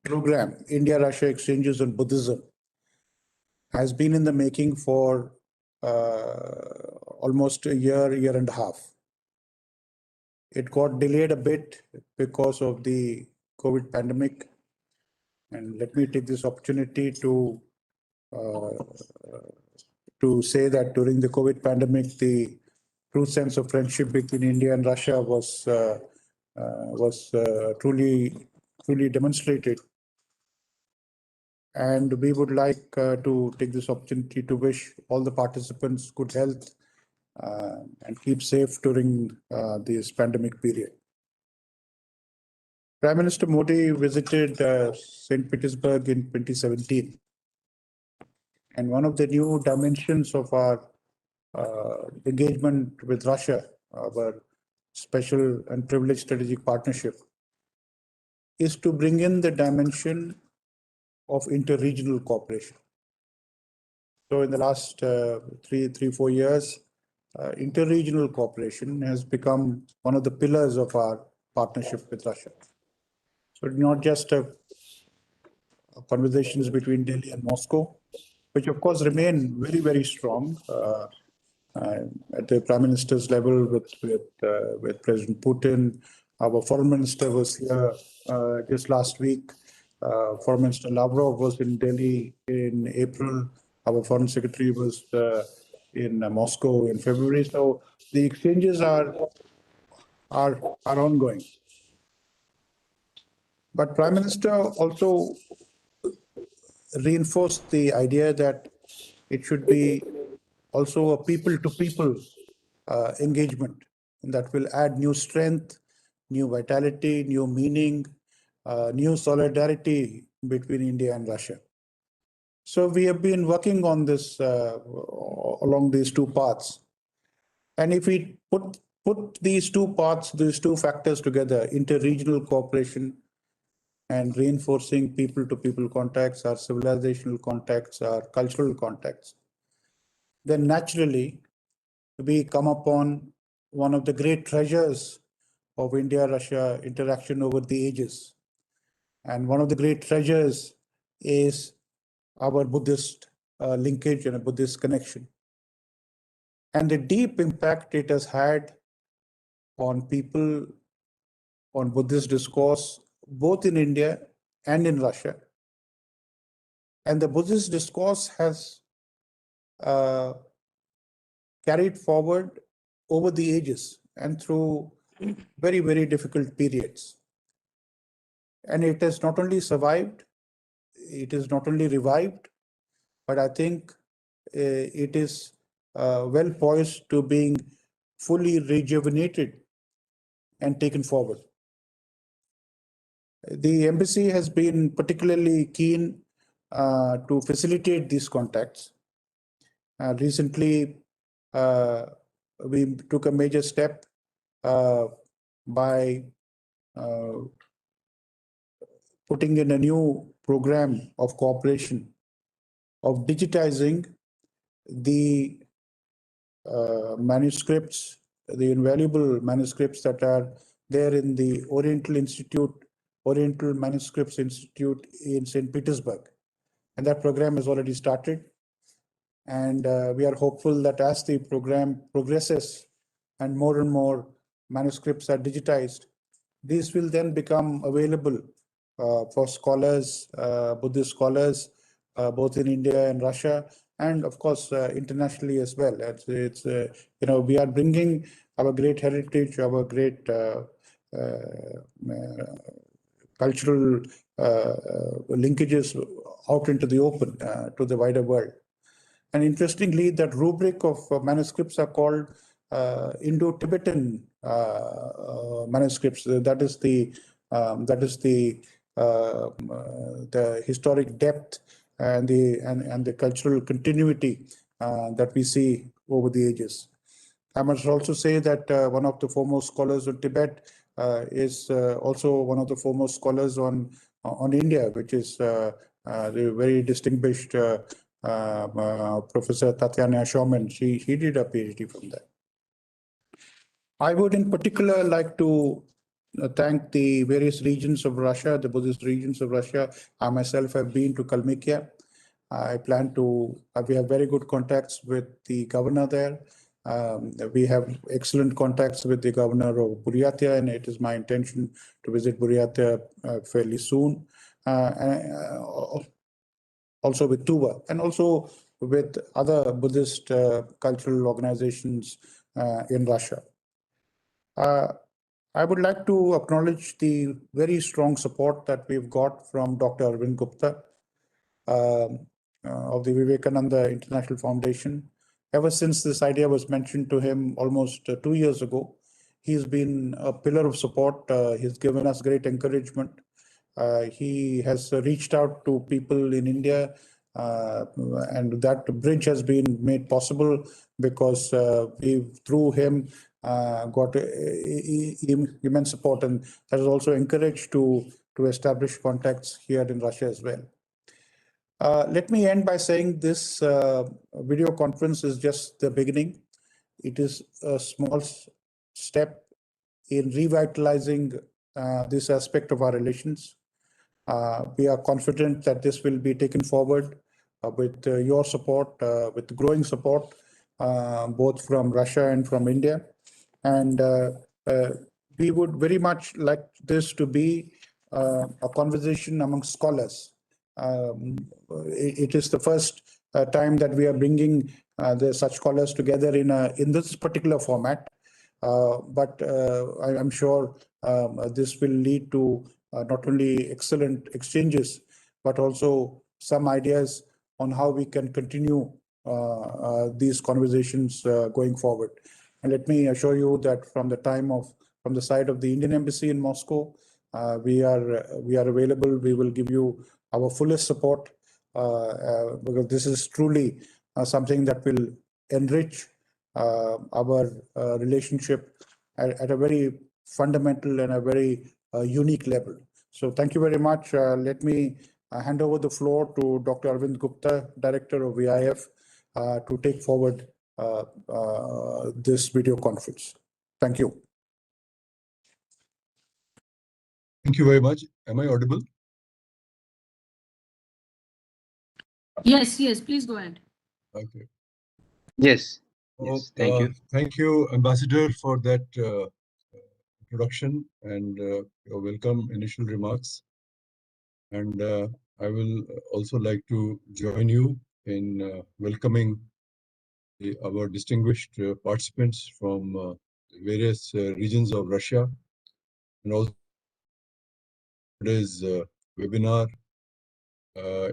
program, India-Russia Exchanges on Buddhism, has been in the making for almost a year and a half. It got delayed a bit because of the COVID pandemic. And let me take this opportunity to say that during the COVID pandemic, the true sense of friendship between India and Russia was truly demonstrated. And we would like to take this opportunity to wish all the participants good health and keep safe during this pandemic period. Prime Minister Modi visited St. Petersburg in 2017. And one of the new dimensions of our engagement with Russia, our special and privileged strategic partnership, is to bring in the dimension of inter-regional cooperation. So in the last 3-4 years, inter-regional cooperation has become one of the pillars of our partnership with Russia. So not just conversations between Delhi and Moscow, which of course remain very, very strong at the Prime Minister's level with President Putin. Our Foreign Minister was here just last week. Foreign Minister Lavrov was in Delhi in April. Our Foreign Secretary was in Moscow in February. So the exchanges are ongoing. But Prime Minister also reinforced the idea that it should be also a people-to-people engagement that will add new strength, new vitality, new meaning, new solidarity between India and Russia. So we have been working on this along these two paths. And if we put these two paths, these two factors together, inter-regional cooperation and reinforcing people-to-people contacts, our civilizational contacts, our cultural contacts, then naturally we come upon one of the great treasures of India-Russia interaction over the ages. And one of the great treasures is our Buddhist linkage and a Buddhist connection. And the deep impact it has had on people, on Buddhist discourse, both in India and in Russia. And the Buddhist discourse has carried forward over the ages and through very, very difficult periods. And it has not only survived, it is not only revived, but I think it is well poised to being fully rejuvenated and taken forward. The embassy has been particularly keen to facilitate these contacts. Recently, we took a major step by putting in a new program of cooperation, of digitizing the manuscripts, the invaluable manuscripts that are there in the Oriental Manuscripts Institute in St. Petersburg. And that program has already started. And we are hopeful that as the program progresses and more manuscripts are digitized, these will then become available for scholars, Buddhist scholars, both in India and Russia, and of course internationally as well. It's we are bringing our great heritage, our great cultural linkages out into the open to the wider world. And interestingly, that rubric of manuscripts are called Indo-Tibetan manuscripts. That is the historic depth and the cultural continuity that we see over the ages. I must also say that one of the foremost scholars on Tibet is also one of the foremost scholars on India, which is the very distinguished Professor Tatiana Shauman. She did a PhD from that. I would in particular like to thank the various regions of Russia, the Buddhist regions of Russia. I myself have been to Kalmykia. I plan to, we have very good contacts with the governor there. We have excellent contacts with the governor of Buryatia, and it is my intention to visit Buryatia fairly soon. Also with Tuva, and also with other Buddhist cultural organizations in Russia. I would like to acknowledge the very strong support that we've got from Dr. Arvind Gupta of the Vivekananda International Foundation. Ever since this idea was mentioned to him almost 2 years ago, he's been a pillar of support. He's given us great encouragement. He has reached out to people in India, and that bridge has been made possible because we, through him, got immense support, and that has also encouraged to establish contacts here in Russia as well. Let me end by saying this video conference is just the beginning. It is a small step in revitalizing this aspect of our relations. We are confident that this will be taken forward with your support, with growing support, both from Russia and from India. And we would very much like this to be a conversation among scholars. It is the first time that we are bringing such scholars together in this particular format. But I'm sure this will lead to not only excellent exchanges, but also some ideas on how we can continue these conversations going forward. And let me assure you that from the side of the Indian Embassy in Moscow, we are available. We will give you our fullest support because this is truly something that will enrich our relationship at a very fundamental and a very unique level. So thank you very much. Let me hand over the floor to Dr. Arvind Gupta, Director of VIF, to take forward this video conference. Thank you. Thank you very much. Am I audible? Yes, please go ahead. Okay. Yes. Yes, Thank you. Thank you, Ambassador, for that introduction and your welcome initial remarks. And I will also like to join you in welcoming our distinguished participants from various regions of Russia, and also today's webinar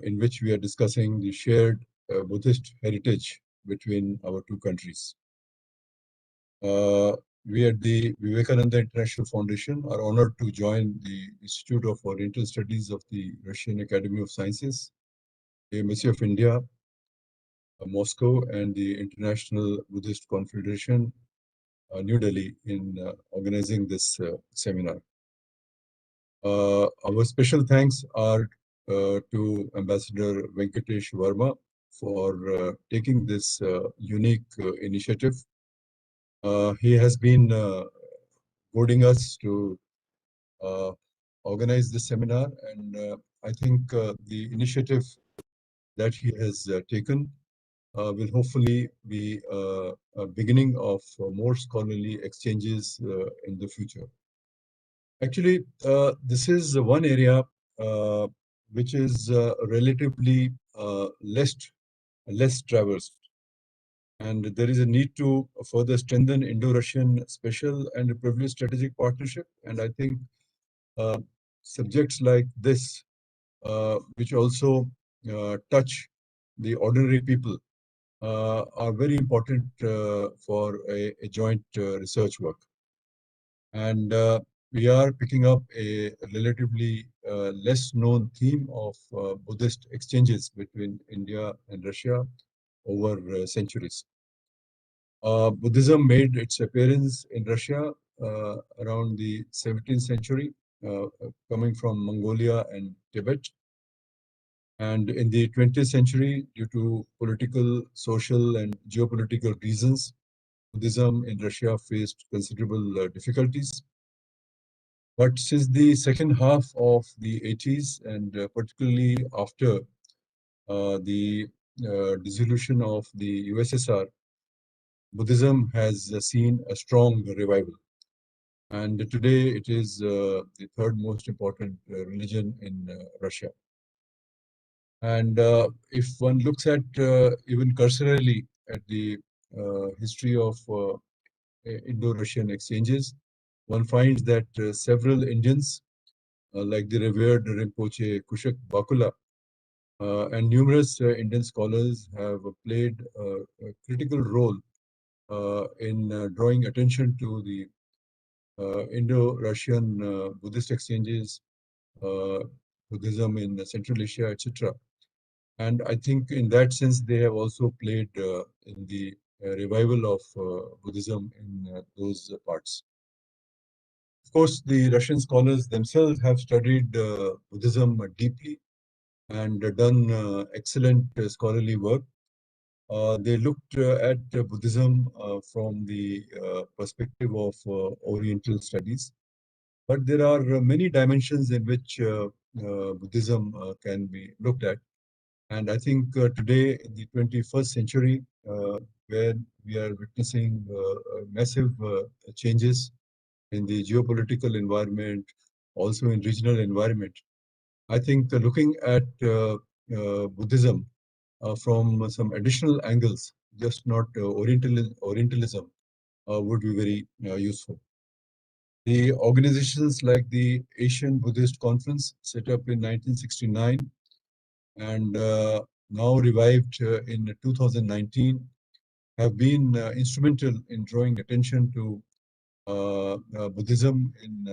in which we are discussing the shared Buddhist heritage between our two countries. We at the Vivekananda International Foundation are honored to join the Institute of Oriental Studies of the Russian Academy of Sciences, the Embassy of India, Moscow, and the International Buddhist Confederation, New Delhi, in organizing this seminar. Our special thanks are to Ambassador Venkatesh Verma for taking this unique initiative. He has been guiding us to organize this seminar, and I think the initiative that he has taken will hopefully be a beginning of more scholarly exchanges in the future. Actually, this is one area which is relatively less traversed, and there is a need to further strengthen Indo-Russian special and privileged strategic partnership. And I think subjects like this, which also touch the ordinary people, are very important for a joint research work. And we are picking up a relatively less known theme of Buddhist exchanges between India and Russia over centuries. Buddhism made its appearance in Russia around the 17th century, coming from Mongolia and Tibet. And in the 20th century, due to political, social, and geopolitical reasons, Buddhism in Russia faced considerable difficulties. But since the second half of the 80s, and particularly after the dissolution of the USSR, Buddhism has seen a strong revival. And today it is the third most important religion in Russia. And if one looks at even cursorily at the history of Indo-Russian exchanges, one finds that several Indians, like the revered Rinpoche Kushak Bakula, and numerous Indian scholars have played a critical role in drawing attention to the Indo-Russian Buddhist exchanges, uh, Buddhism in Central Asia, etc. And I think in that sense, they have also played in the revival of Buddhism in those parts. Of course, the Russian scholars themselves have studied Buddhism deeply and done excellent scholarly work. They looked at Buddhism from the perspective of Oriental studies. But there are many dimensions in which Buddhism can be looked at. And I think today, in the 21st century, where we are witnessing massive changes in the geopolitical environment, also in regional environment, I think looking at Buddhism from some additional angles, just not Orientalism, would be very useful. The organizations like the Asian Buddhist Conference, set up in 1969 and now revived in 2019, have been instrumental in drawing attention to Buddhism in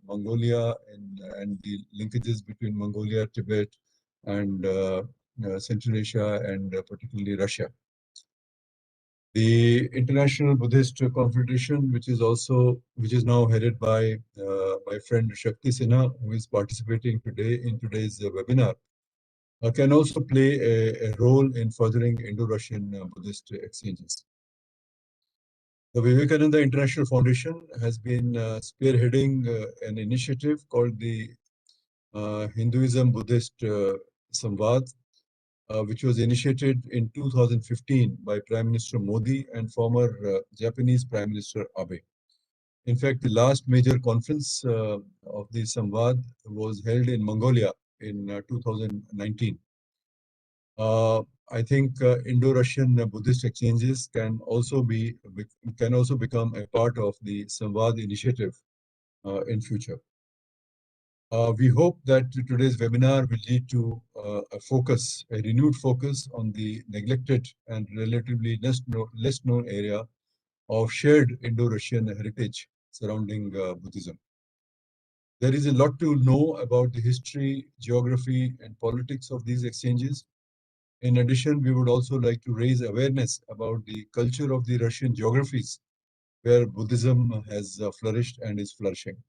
Mongolia and the linkages between Mongolia, Tibet, and Central Asia, and particularly Russia. The International Buddhist Confederation, which is now headed by my friend Shakti Sinha, who is participating today in today's webinar, can also play a role in furthering Indo-Russian Buddhist exchanges. The Vivekananda International Foundation has been spearheading an initiative called the Hinduism Buddhist Samvad, which was initiated in 2015 by Prime Minister Modi and former Japanese Prime Minister Abe. In fact, the last major conference of the Samvad was held in Mongolia in 2019. I think Indo-Russian Buddhist exchanges can also become a part of the Samvad initiative in future. We hope that today's webinar will lead to a renewed focus on the neglected and relatively less known area of shared Indo-Russian heritage surrounding Buddhism. There is a lot to know about the history, geography, and politics of these exchanges. In addition, we would also like to raise awareness about the culture of the Russian geographies where Buddhism has flourished and is flourishing.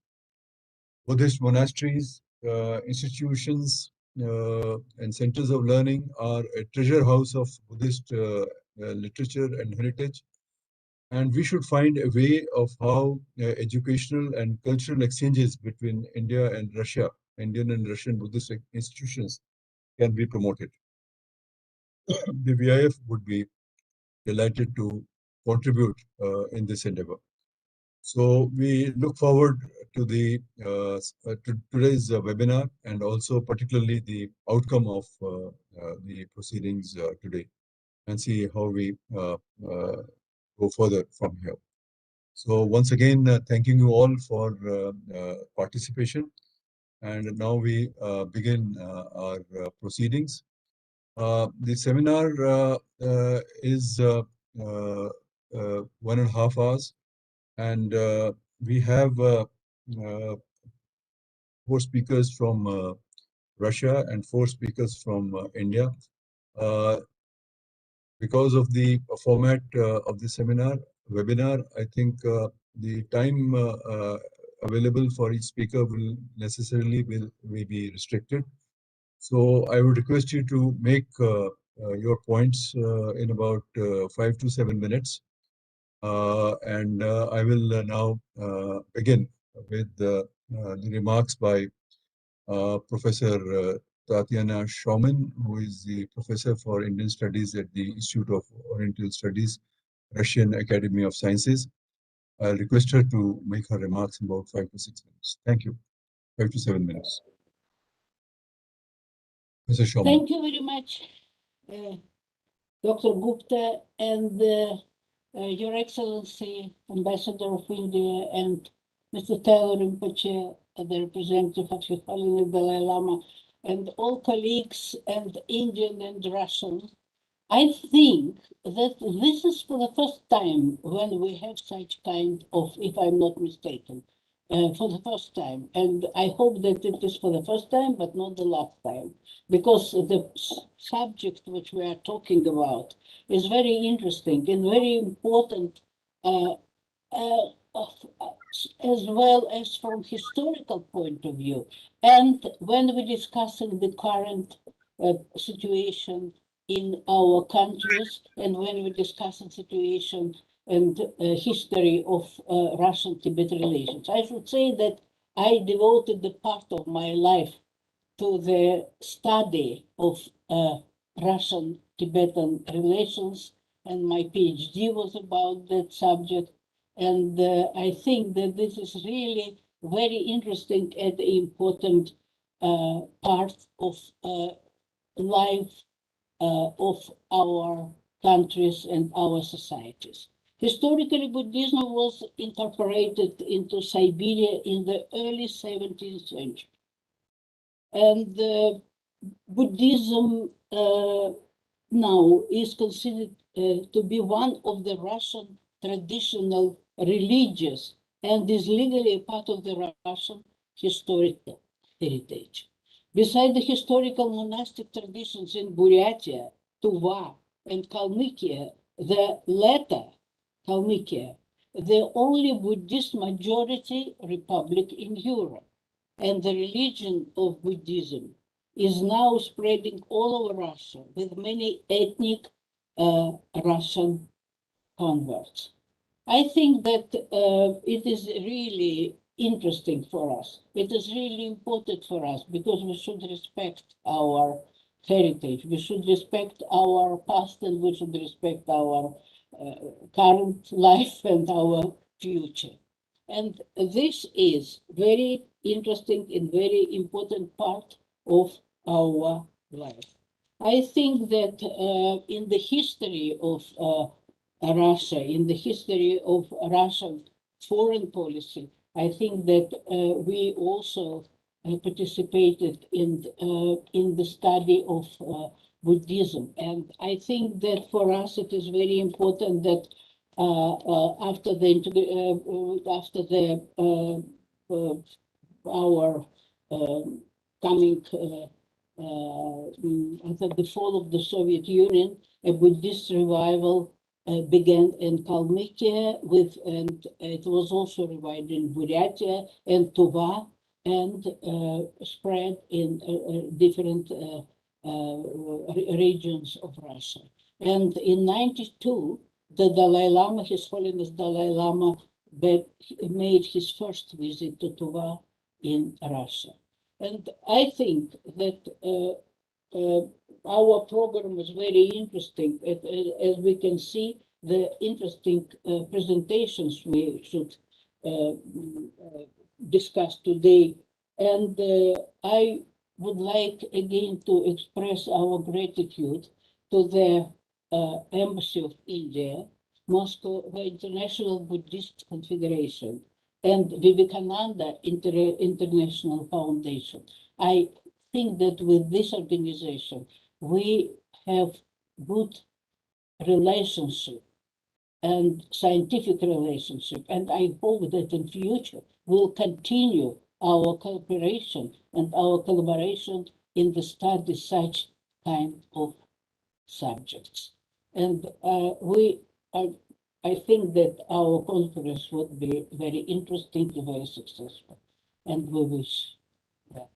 Buddhist monasteries, institutions, and centers of learning are a treasure house of Buddhist literature and heritage. And we should find a way of how educational and cultural exchanges between India and Russia, Indian and Russian Buddhist institutions, can be promoted. The VIF would be delighted to contribute in this endeavor. So we look forward to today's webinar, and also particularly the outcome of the proceedings today, and see how we go further from here. So once again, thanking you all for participation. And now we begin our proceedings. The seminar is 1.5 hours, and we have 4 speakers from Russia and 4 speakers from India. Because of the format of the webinar, I think the time available for each speaker will necessarily be restricted. So I would request you to make your points in about 5 to 7 minutes. And I will now begin with the remarks by Professor Tatiana Schauman, who is the Professor for Indian Studies at the Institute of Oriental Studies, Russian Academy of Sciences. I'll request her to make her remarks in about 5 to 6 minutes. Thank you. 5 to 7 minutes. Professor Schauman. Thank you very much, Dr. Gupta, and Your Excellency, Ambassador of India, and Mr. Bakula Rinpoche, the representative of His Holiness Dalai Lama, and all colleagues and Indian and Russian. I think that this is for the first time when we have such kind of, if I'm not mistaken, for the first time. And I hope that it is for the first time, but not the last time, because the subject which we are talking about is very interesting and very important, as well as from historical point of view. And when we're discussing the current situation in our countries, and when we're discussing situation and history of Russian-Tibetan relations. I should say that I devoted the part of my life to the study of Russian-Tibetan relations, and my PhD was about that subject. And I think that this is really very interesting and important part of life of our countries and our societies. Historically, Buddhism was incorporated into Siberia in the early 17th century. And Buddhism now is considered to be one of the Russian traditional religions and is legally a part of the Russian historical heritage. Beside the historical monastic traditions in Buryatia, Tuva, and Kalmykia, the latter, Kalmykia, the only Buddhist majority republic in Europe, and the religion of Buddhism is now spreading all over Russia with many ethnic Russian converts. I think that it is really interesting for us. It is really important for us because we should respect our heritage. We should respect our past and we should respect our current life and our future. And this is very interesting and very important part of our life. I think that in the history of Russia, in the history of Russian foreign policy, I think that we also participated in the study of Buddhism. And I think that for us it is very important that after our coming after the fall of the Soviet Union, a Buddhist revival began in Kalmykia and it was also revived in Buryatia and Tuva and spread in different regions of Russia. And in 92, the Dalai Lama, His Holiness Dalai Lama, made his first visit to Tuva in Russia. And I think that our program was very interesting. As we can see, the interesting presentations we should discuss today. And I would like again to express our gratitude to the Embassy of India, Moscow, the International Buddhist Confederation, and Vivekananda International Foundation. I think that with this organization, we have good relationship and scientific relationship. And I hope that in future we'll continue our cooperation and our collaboration in the study such kind of subjects. And I think that our conference would be very interesting and very successful. And we wish that.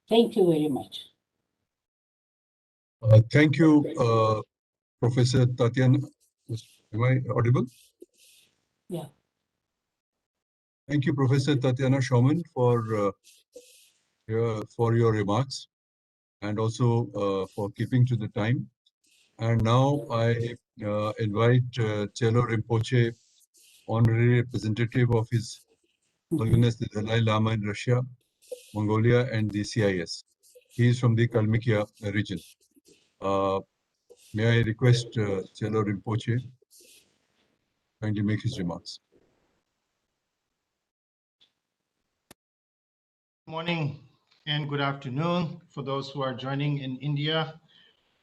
Thank you very much. Thank you, Professor Tatiana. Am I audible? Yeah. Thank you, Professor Tatiana Schauman, for your remarks and also for keeping to the time. And now I invite Chelo Rinpoche, honorary representative of His Holiness the Dalai Lama in Russia, Mongolia, and the CIS. He is from the Kalmykia region. May I request Chelo Rinpoche kindly make his remarks. Good morning and good afternoon for those who are joining in India.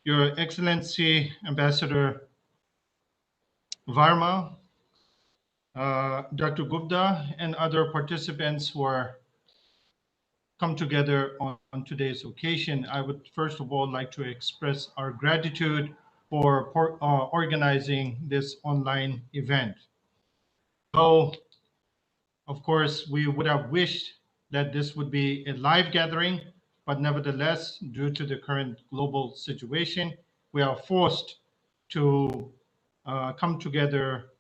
Your Excellency Ambassador Varma, Dr. Gupta, and other participants who are come together on today's occasion. I would first of all like to express our gratitude for organizing this online event. Though, of course, we would have wished that this would be a live gathering, but nevertheless, due to the current global situation, we are forced to come together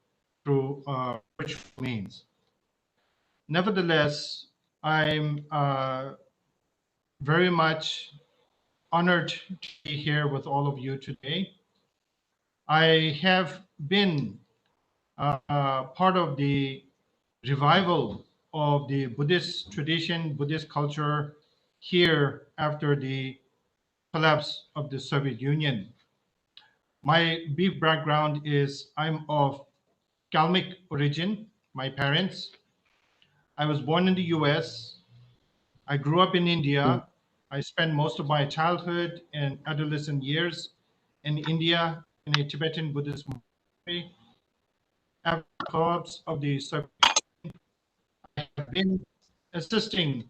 through virtual means. Nevertheless, I'm very much honored to be here with all of you today. I have been part of the revival of the Buddhist tradition, Buddhist culture here after the collapse of the Soviet Union. My brief background is I'm of Kalmyk origin, my parents. I was born in the US. I grew up in India. I spent most of my childhood and adolescent years in India in a Tibetan Buddhist monastery. After the collapse of the Soviet have been assisting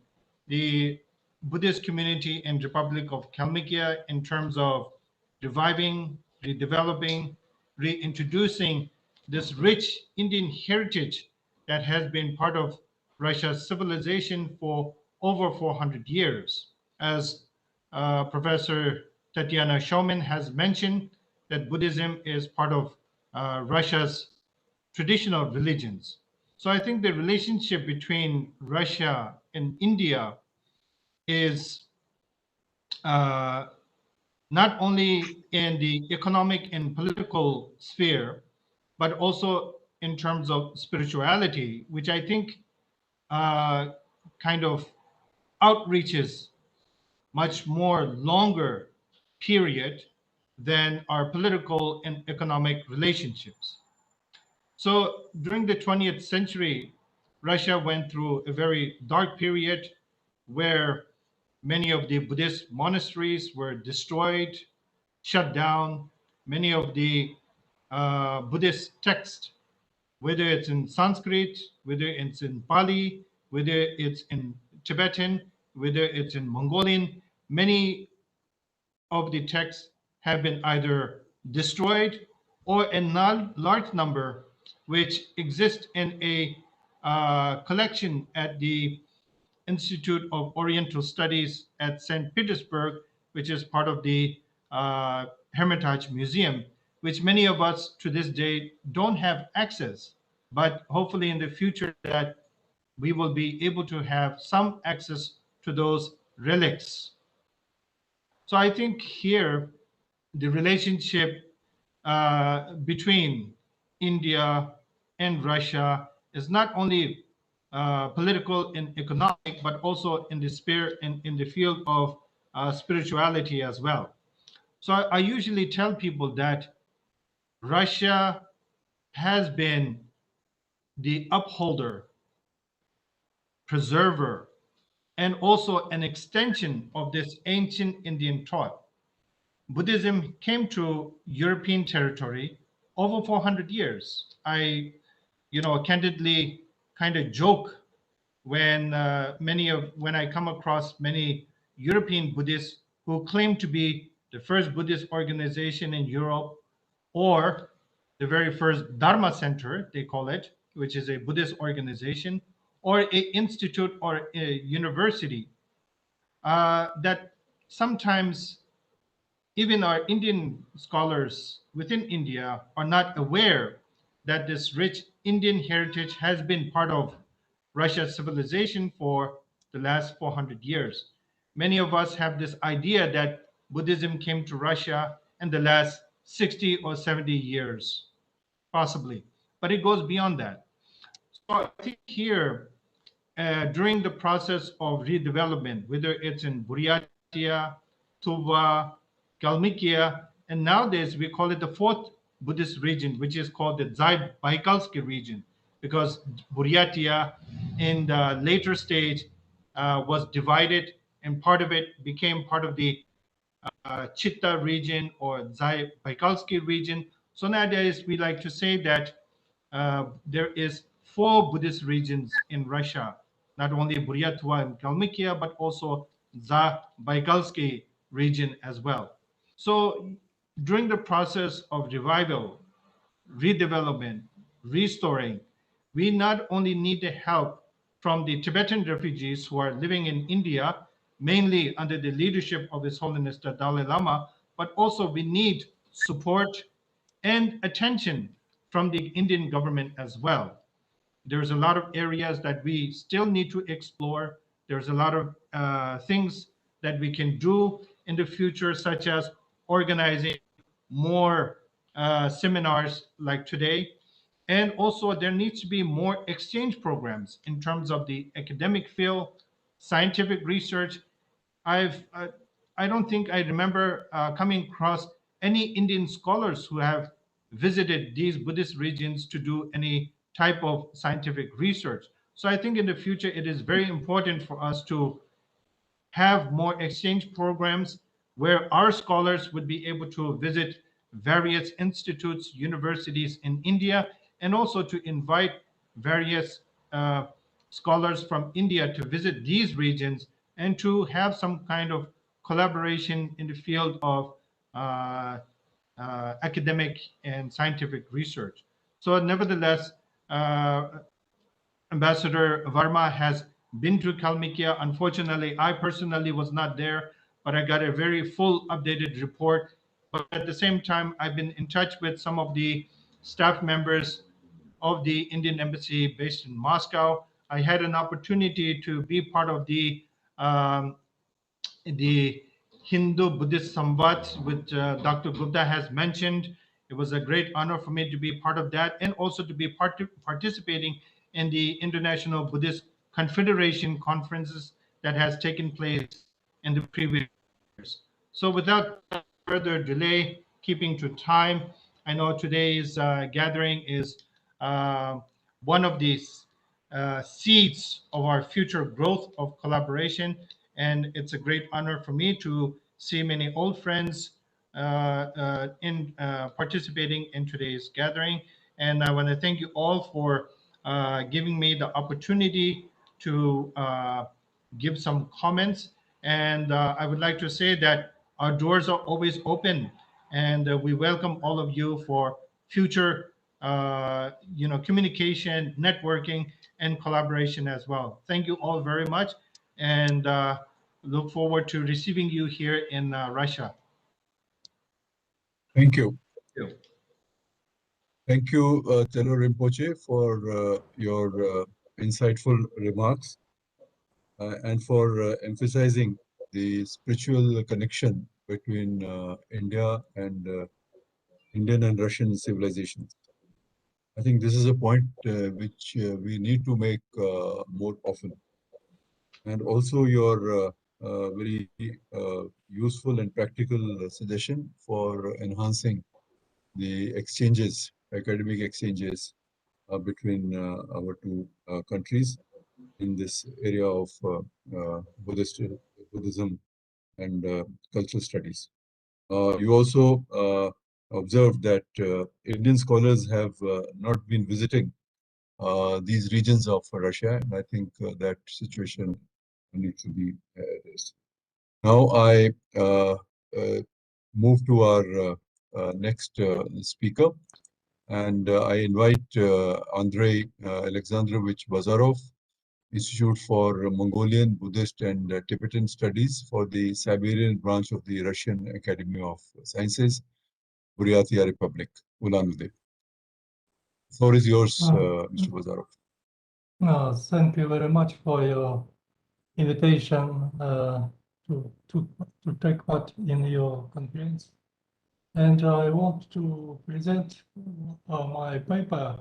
the Buddhist community in Republic of Kalmykia in terms of reviving, redeveloping, reintroducing this rich Indian heritage that has been part of Russia's civilization for over 400 years. As Professor Tatiana Schauman has mentioned, that Buddhism is part of Russia's traditional religions. So I think the relationship between Russia and India is not only in the economic and political sphere, but also in terms of spirituality, which I think kind of outreaches much more longer period than our political and economic relationships. So during the 20th century, Russia went through a very dark period where many of the Buddhist monasteries were destroyed, shut down. Many of the Buddhist texts, whether it's in Sanskrit, whether it's in Pali, whether it's in Tibetan, whether it's in Mongolian, many of the texts have been either destroyed or a large number which exist in a collection at the Institute of Oriental Studies at St. Petersburg, which is part of the Hermitage Museum, which many of us to this day don't have access. But hopefully in the future that we will be able to have some access to those relics. So I think here the relationship between India and Russia is not only political and economic, but also in the sphere and in the field of spirituality as well. So I usually tell people that Russia has been the upholder, preserver, and also an extension of this ancient Indian thought. Buddhism came to European territory over 400 years. I, candidly kind of joke when when I come across many European Buddhists who claim to be the first Buddhist organization in Europe or the very first Dharma Center, they call it, which is a Buddhist organization, or a institute or a university, that sometimes even our Indian scholars within India are not aware that this rich Indian heritage has been part of Russia's civilization for the last 400 years. Many of us have this idea that Buddhism came to Russia in the last 60 or 70 years, possibly, but it goes beyond that. So I think here, during the process of redevelopment, whether it's in Buryatia, Tuva, Kalmykia, and nowadays we call it the fourth Buddhist region, which is called the Baikalsky region, because Buryatia in the later stage was divided, and part of it became part of the Chitta region or Baikalsky region. So nowadays we like to say that there is four Buddhist regions in Russia, not only Buryatia and Kalmykia, but also Baikalsky region as well. So during the process of revival, redevelopment, restoring, we not only need the help from the Tibetan refugees who are living in India, mainly under the leadership of His Holiness the Dalai Lama, but also we need support and attention from the Indian government as well. There's a lot of areas that we still need to explore. There's a lot of things that we can do in the future, such as organizing more seminars like today. And also there needs to be more exchange programs in terms of the academic field, scientific research. I don't think I remember coming across any Indian scholars who have visited these Buddhist regions to do any type of scientific research. So I think in the future it is very important for us to have more exchange programs where our scholars would be able to visit various institutes, universities in India, and also to invite various scholars from India to visit these regions and to have some kind of collaboration in the field of academic and scientific research. So nevertheless, Ambassador Varma has been to Kalmykia. Unfortunately, I personally was not there, but I got a very full updated report. But at the same time, I've been in touch with some of the staff members of the Indian Embassy based in Moscow. I had an opportunity to be part of um, the Hindu Buddhist Samvad, which Dr. Gupta has mentioned. It was a great honor for me to be part of that and also to be participating in the International Buddhist Confederation conferences that has taken place in the previous years. So without further delay, keeping to time, I know today's gathering is one of these seeds of our future growth of collaboration. And it's a great honor for me to see many old friends in participating in today's gathering. And I want to thank you all for giving me the opportunity to give some comments. And I would like to say that our doors are always open, and we welcome all of you for future communication, networking, and collaboration as well. Thank you all very much, and look forward to receiving you here in Russia. Thank you. Thank you. Thank you, Telo Rinpoche, for your insightful remarks and for emphasizing the spiritual connection between India and Indian and Russian civilizations. I think this is a point which we need to make more often. And also your very useful and practical suggestion for enhancing the exchanges, academic exchanges between our two countries in this area of Buddhism and cultural studies. You also observed that Indian scholars have not been visiting these regions of Russia, and I think that situation needs to be addressed. Now I move to our next speaker, and I invite Andrei Alexandrovich Bazarov, Institute for Mongolian, Buddhist, and Tibetan Studies for the Siberian branch of the Russian Academy of Sciences, Buryatia Republic, Ulan-Ude. The floor is yours, Mr. Bazarov. Thank you very much for your invitation to take part in your conference. And I want to present my paper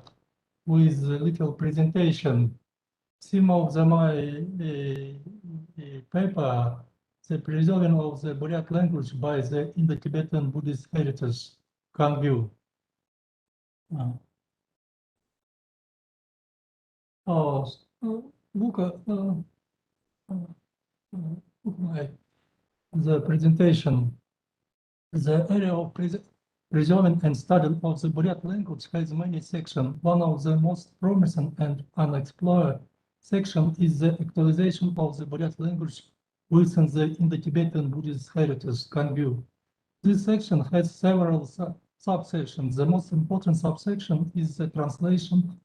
with a little presentation. Theme of my paper, the preserving of the Buryat language by the Indo-Tibetan Buddhist heritage Kangyu. Look at the presentation. The area of preserving and study of the Buryat language has many sections. One of the most promising and unexplored sections is the actualization of the Buryat language within the Indo-Tibetan Buddhist heritage Kangyu. This section has several subsections. The most important subsection is the translation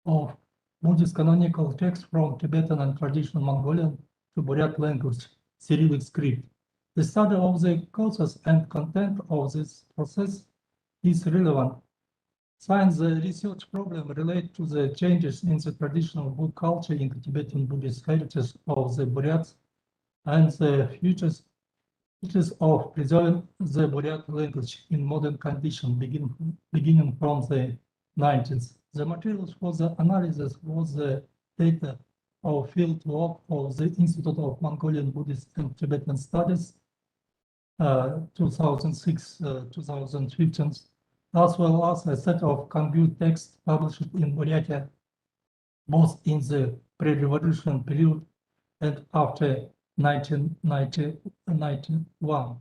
of Buddhist canonical text from Tibetan and traditional Mongolian to Buryat language, Cyrillic script. The study of the causes and content of this process is relevant, since the research problem relates to the changes in the traditional book culture in the Tibetan Buddhist heritage of the Buryats and the futures of preserving the Buryat language in modern conditions beginning from the 90s. The materials for the analysis was the data of field work of the Institute of Mongolian Buddhist and Tibetan Studies 2006-2015, as well as a set of Kangyu texts published in Buryatia, both in the pre-revolution period and after 1991.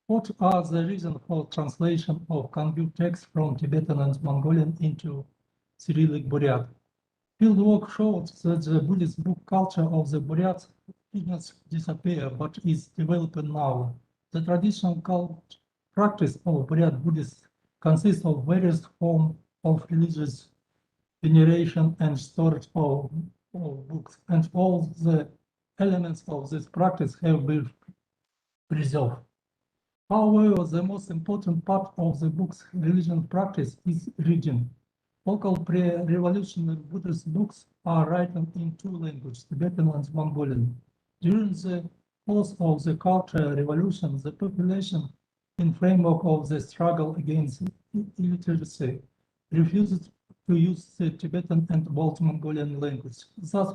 What are the reasons for translation of Kangyu texts from Tibetan and Mongolian into Cyrillic Buryat? Fieldwork showed that the Buddhist book culture of the Buryats did not disappear, but is developing now. The traditional practice of Buryat Buddhists consists of various forms of religious veneration and storage of books, and all the elements of this practice have been preserved. However, the most important part of the book's religious practice is reading. Local pre-revolutionary Buddhist books are written in two languages, Tibetan and Mongolian. During the course of the Cultural Revolution, the population, in framework of the struggle against illiteracy, refused to use the Tibetan and both Mongolian language. Thus,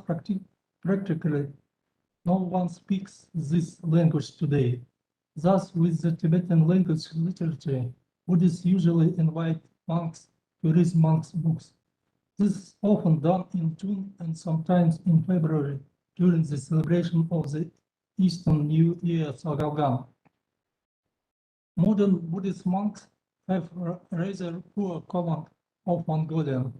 practically, no one speaks this language today. Thus, with the Tibetan language literature, Buddhists usually invite monks to read monks' books. This is often done in June and sometimes in February during the celebration of the Eastern New Year Sagalgan. Modern Buddhist monks have rather poor command of Mongolian,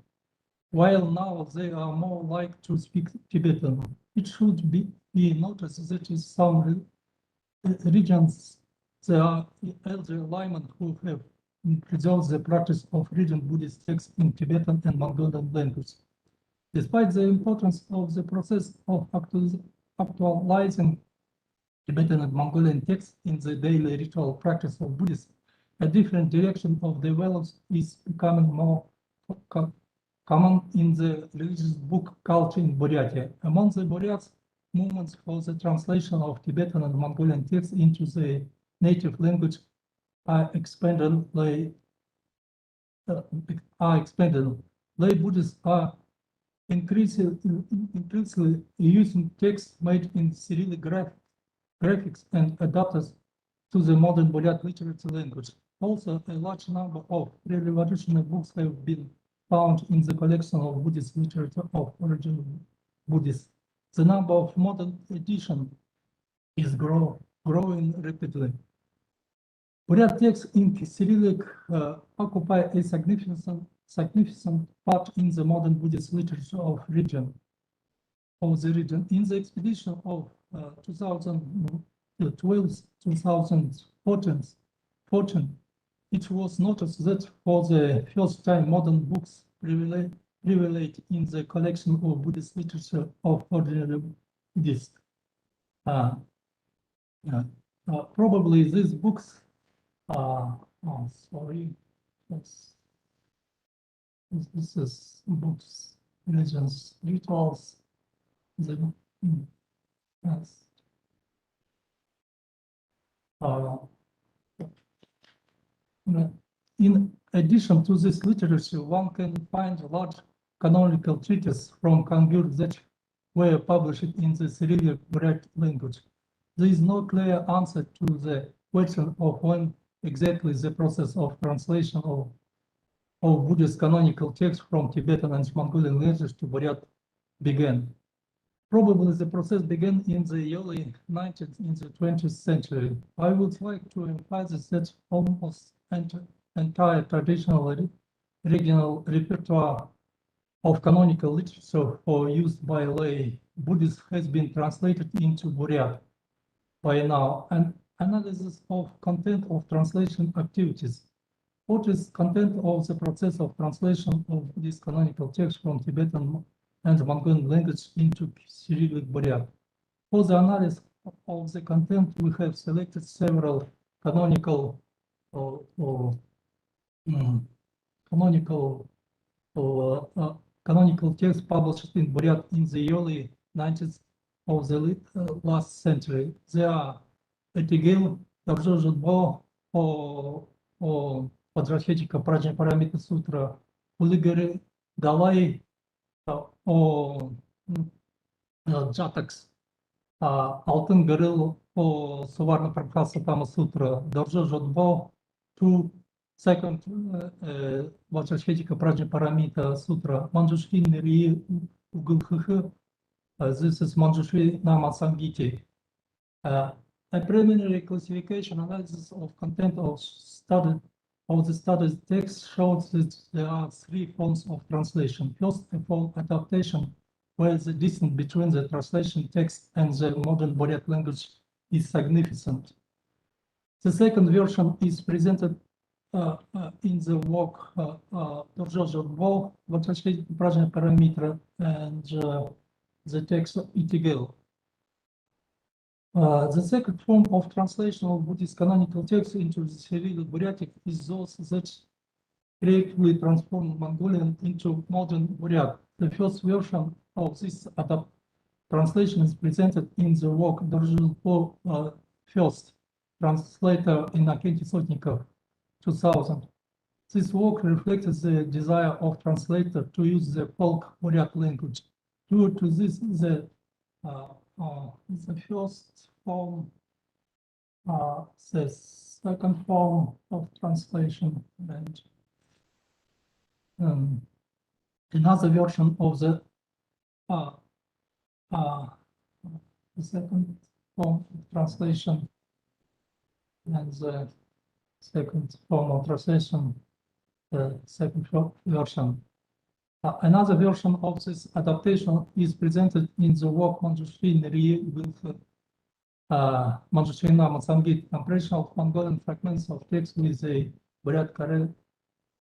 while now they are more like to speak Tibetan. It should be noticed that in some regions there are elder laymen who have preserved the practice of reading Buddhist texts in Tibetan and Mongolian language. Despite the importance of the process of actualizing Tibetan and Mongolian texts in the daily ritual practice of Buddhists, a different direction of development is becoming more common in the religious book culture in Buryatia. Among the Buryats, movements for the translation of Tibetan and Mongolian texts into the native language are expanded. Lay Buddhists are increasingly using texts made in Cyrillic graphics and adapted to the modern Buryat literature language. Also, a large number of pre-revolutionary books have been found in the collection of Buddhist literature of original Buddhists. The number of modern editions is growing rapidly. Buryat texts in Cyrillic occupy a significant part in the modern Buddhist literature of the region. In the expedition of 2012-2014, it was noticed that for the first time modern books prevailed in the collection of Buddhist literature of ordinary Buddhists. Probably these books sorry, yes. This is books religions, rituals, the yes. In addition to this literature, one can find large canonical treatises from Kangur that were published in the Cyrillic language. There is no clear answer to the question of when exactly the process of translation of Buddhist canonical texts from Tibetan and Mongolian language to Buryat began. Probably the process began in the early 19th, in the 20th century. I would like to emphasize that almost entire traditional regional repertoire of canonical literature for use by lay Buddhists has been translated into Buryat by now. An analysis of content of translation activities. What is content of the process of translation of this canonical text from Tibetan and Mongolian language into Cyrillic Buryat? For the analysis of the content, we have selected several canonical canonical texts published in Buryat in the early 90s of the last century. They are Этигел, Даржожудбо, о Падрахетика Праджапарамита Сутра, Улигары Далай, о Джатакс, Алтын Горыл, о Суварна Прабхасатама Сутра, Даржожудбо, two second Vajrashethika Prajaparamita Sutra, Manjushri Niri Ugulkh, this is Manjushri Nama Sangiti. A preliminary classification analysis of content of the studied text shows that there are three forms of translation. First of all, adaptation, where the distance between the translation text and the modern Buryat language is significant. The second version is presented in the work Dorjozhodbo, Vajrashethika Prajaparamita, and the text of Itigel. The second form of translation of Buddhist canonical texts into the Cyrillic Buryatic is those that creatively transform Mongolian into modern Buryat. The first version of this translation is presented in the work Dorjozhodbo first, translator Innokenty Sotnikov, 2000. This work reflects the desire of translator to use the folk Buryat language. Due to this, the first form, the second form of translation, and another version of the second form of translation, and the second form of translation, the second version. Another version of this adaptation is presented in the work Manjushri Neri with Manjushri Nama Sangit, compression of Mongolian fragments of text with a Buryat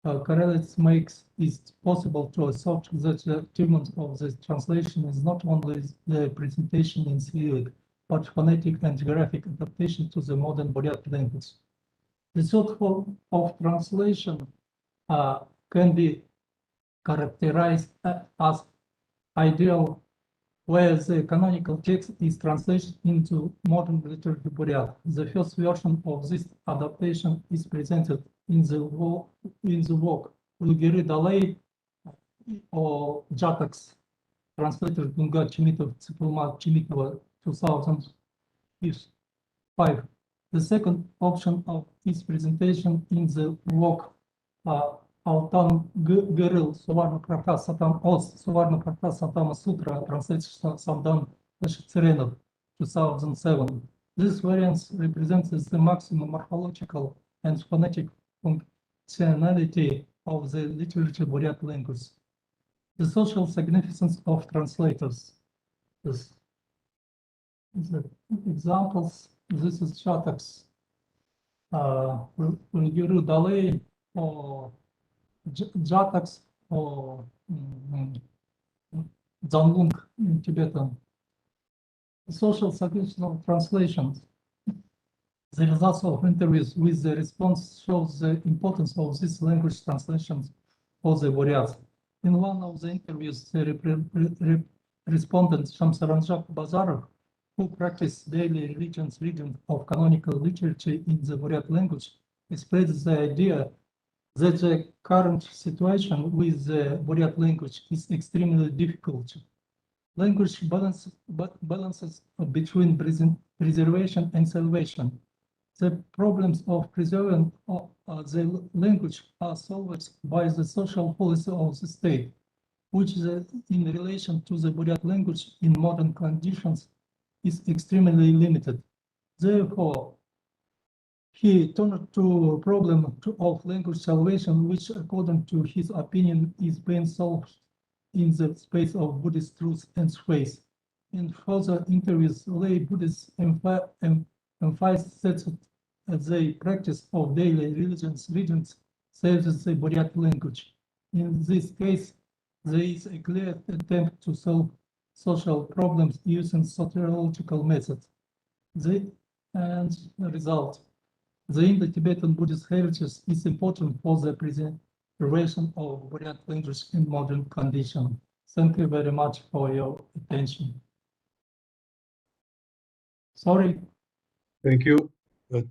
correlates makes it possible to assert that the achievement of the translation is not only the presentation in Cyrillic, but phonetic and graphic adaptation to the modern Buryat language. The third form of translation can be characterized as ideal, where the canonical text is translated into modern literary Buryat. The first version of this adaptation is presented in the work Ulgiri Dalai or Jataks, translated Gunga Chimitov Tsipulma Chimitova, 2005. The second option of its presentation in the work Altan Geril Suvarna Prabha Satam Os Suvarna Prabha Satama Sutra, translated Samdan Lashitsirenov, 2007. This variant represents the maximum morphological and phonetic functionality of the literature Buryat language. The social significance of translators. The examples, this is Chataks, Ulguru Dalai, or Jataks, or Zanlung in Tibetan. The social significance of translations. The results of interviews with the response shows the importance of these language translations for the Buryats. In one of the interviews, the respondent Shamsaranjak Bazarov, who practiced daily religions reading of canonical literature in the Buryat language, expressed the idea that the current situation with the Buryat language is extremely difficult. Language balances between preservation and salvation. The problems of preserving the language are solved by the social policy of the state, which in relation to the Buryat language in modern conditions is extremely limited. Therefore, he turned to a problem of language salvation, which according to his opinion is being solved in the space of Buddhist truth and space. In further interviews, lay Buddhists emphasize that the practice of daily religions readings saves the Buryat language. In this case, there is a clear attempt to solve social problems using soteriological methods. The result, the Indo-Tibetan Buddhist heritage is important for the preservation of Buryat language in modern conditions. Thank you very much for your attention. Sorry. Thank you.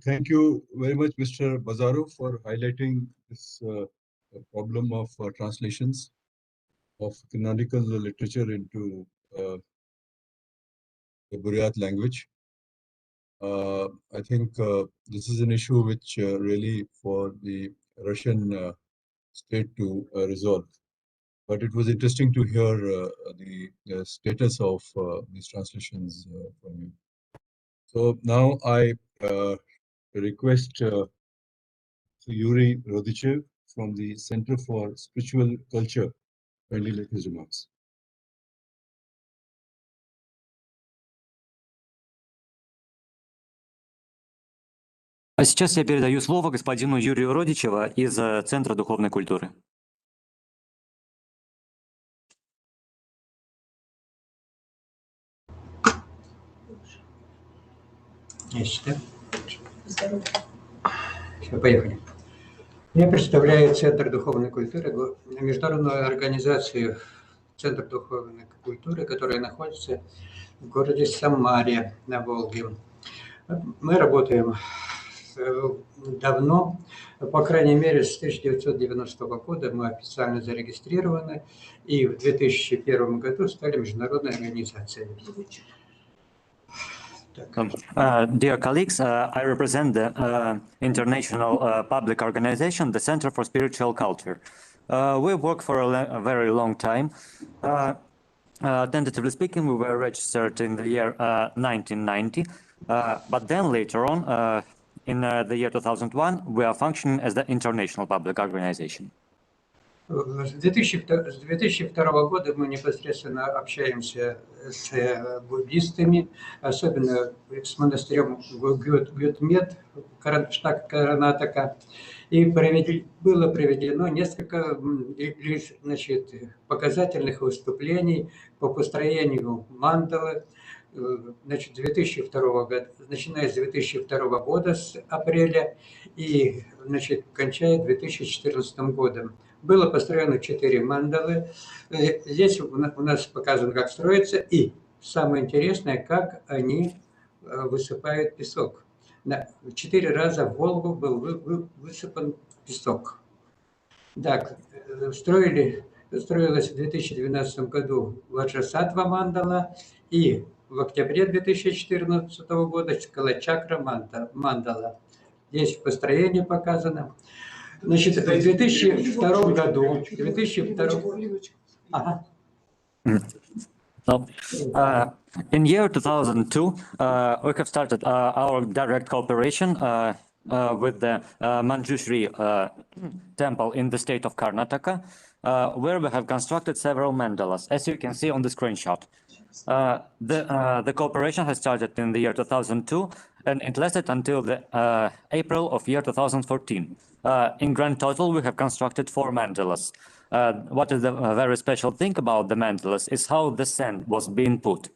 Thank you very much, Mr. Bazarov, for highlighting this problem of translations of canonical literature into the Buryat language. I think this is an issue which really for the Russian state to resolve. But it was interesting to hear the status of these translations from you. So now I request Yuri Rodichev from the Center for Spiritual Culture kindly make his remarks. А сейчас я передаю слово господину Юрию Родичева из Центра духовной культуры. Есть, да? Все, поехали. Я представляю Центр духовной культуры, международную организацию Центр духовной культуры, которая находится в городе Самаре на Волге. Мы работаем давно, по крайней мере, с 1990 года мы официально зарегистрированы и в 2001 году стали международной организацией. Dear colleagues, I represent the international public organization, the Center for Spiritual Culture. We work for a very long time. Tentatively speaking, we were registered in the year 1990, but then later on, in the year 2001, we are functioning as the international public organization. С 2002 года мы непосредственно общаемся с буддистами, особенно с монастырем Гютмет, штат Карнатака. И было проведено несколько показательных выступлений по построению мандалы. Значит, 2002 года, начиная с 2002 года, с апреля, и кончая 2014 годом. Было построено 4 мандалы. Здесь у нас показано, как строится, и самое интересное, как они высыпают песок. 4 раза в Волгу был высыпан песок. Так, строилась в 2012 году Ваджрасаттва мандала, и в октябре 2014 года Калачакра мандала. Здесь построение показано. Значит, в 2002 году... Ага. So, in year 2002, we have started our direct cooperation with the Manjushri temple in the state of Karnataka, where we have constructed several mandalas, as you can see on the screenshot. The cooperation has started in the year 2002, and it lasted until the April of year 2014. In grand total, we have constructed 4 mandalas. What is the very special thing about the mandalas is how the sand was being put.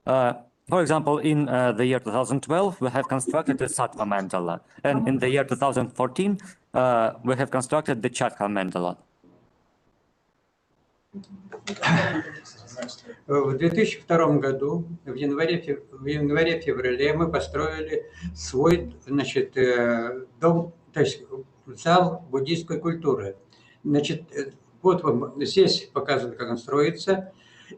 For example, in the year 2012, we have constructed the Sattva mandala, and in the year 2014, we have constructed the Chatka mandala. В 2002 году, в январе-феврале мы построили свой, значит, дом, то есть зал буддийской культуры. Значит, вот вам здесь показано, как он строится,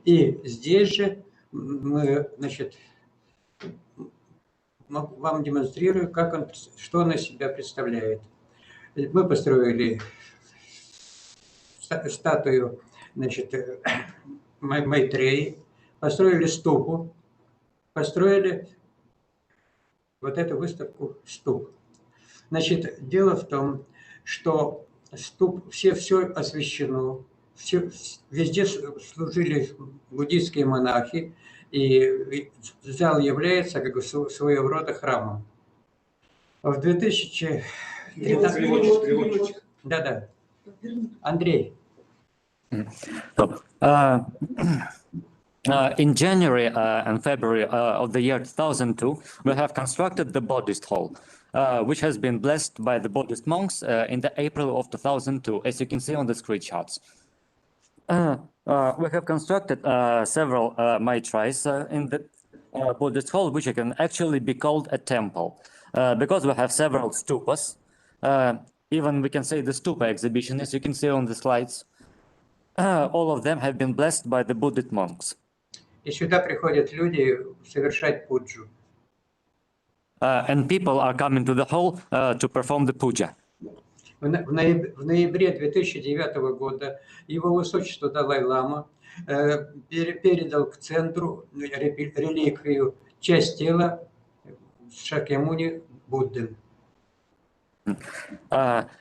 и здесь же мы, значит, вам демонстрирую, как он, что он из себя представляет. Мы построили статую, значит, Майтреи, построили ступу, построили вот эту выставку ступ. Значит, дело в том, что ступ, все освящено, везде служили буддийские монахи, и зал является как бы своего рода храмом. В 2013... Да-да. Андрей. So, in January and February of the year 2002, we have constructed the Buddhist hall, which has been blessed by the Buddhist monks in the April of 2002, as you can see on the screenshots. We have constructed several maitrais in the Buddhist hall, which can actually be called a temple, because we have several stupas. Even we can say the stupa exhibition, as you can see on the slides. All of them have been blessed by the Buddhist monks. И сюда приходят люди совершать пуджу. And people are coming to the hall to perform the puja. В ноябре 2009 года его высочество Далай-лама передал к центру реликвию, часть тела Шакьямуни Будды.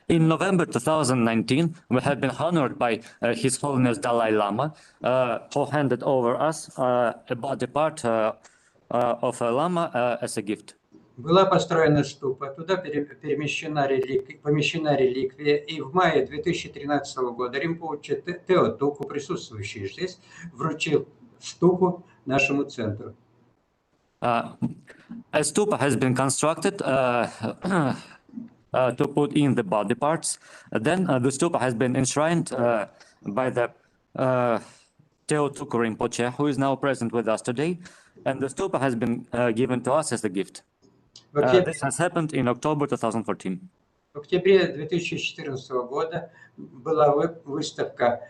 In November 2019, we have been honored by His Holiness Dalai Lama, who handed over us a body part of a lama as a gift. Была построена ступа, туда помещена реликвия, и в мае 2013 года Ринпоче Теотоку, присутствующий здесь, вручил ступу нашему центру. A stupa has been constructed to put in the body parts. Then the stupa has been enshrined by the Teotokul Rinpoche, who is now present with us today, and the stupa has been given to us as a gift. This has happened in October 2014. В октябре 2014 года была выставка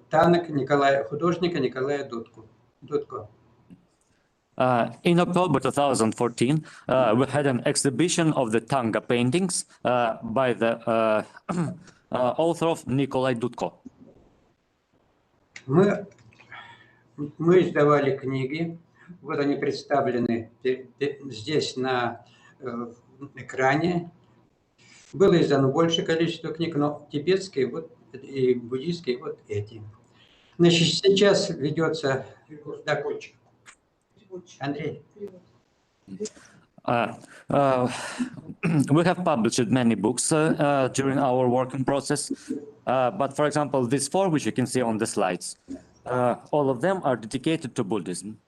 танок художника Николая Дудко. In October 2014, we had an exhibition of the Tanga paintings by the author of Nikolai Dudko. Мы издавали книги, вот они представлены здесь на экране. Было издано большее количество книг, но тибетские вот, и буддийские вот эти. Значит, сейчас ведется... Андрей. We have published many books during our working process, but for example, these four, which you can see on the slides, all of them are dedicated to Buddhism.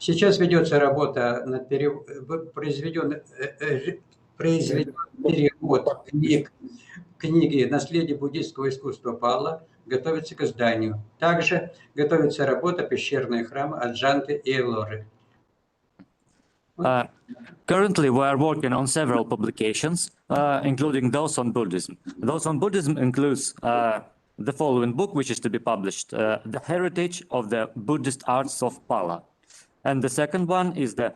Сейчас ведется работа над произведен перевод книги «Наследие буддийского искусства Пала», готовится к изданию. Также готовится работа «Пещерные храмы» Аджанты и Элоры. Currently, we are working on several publications, including those on Buddhism. Those on Buddhism includes the following book, which is to be published, The Heritage of the Buddhist Arts of Pala. And the second one is the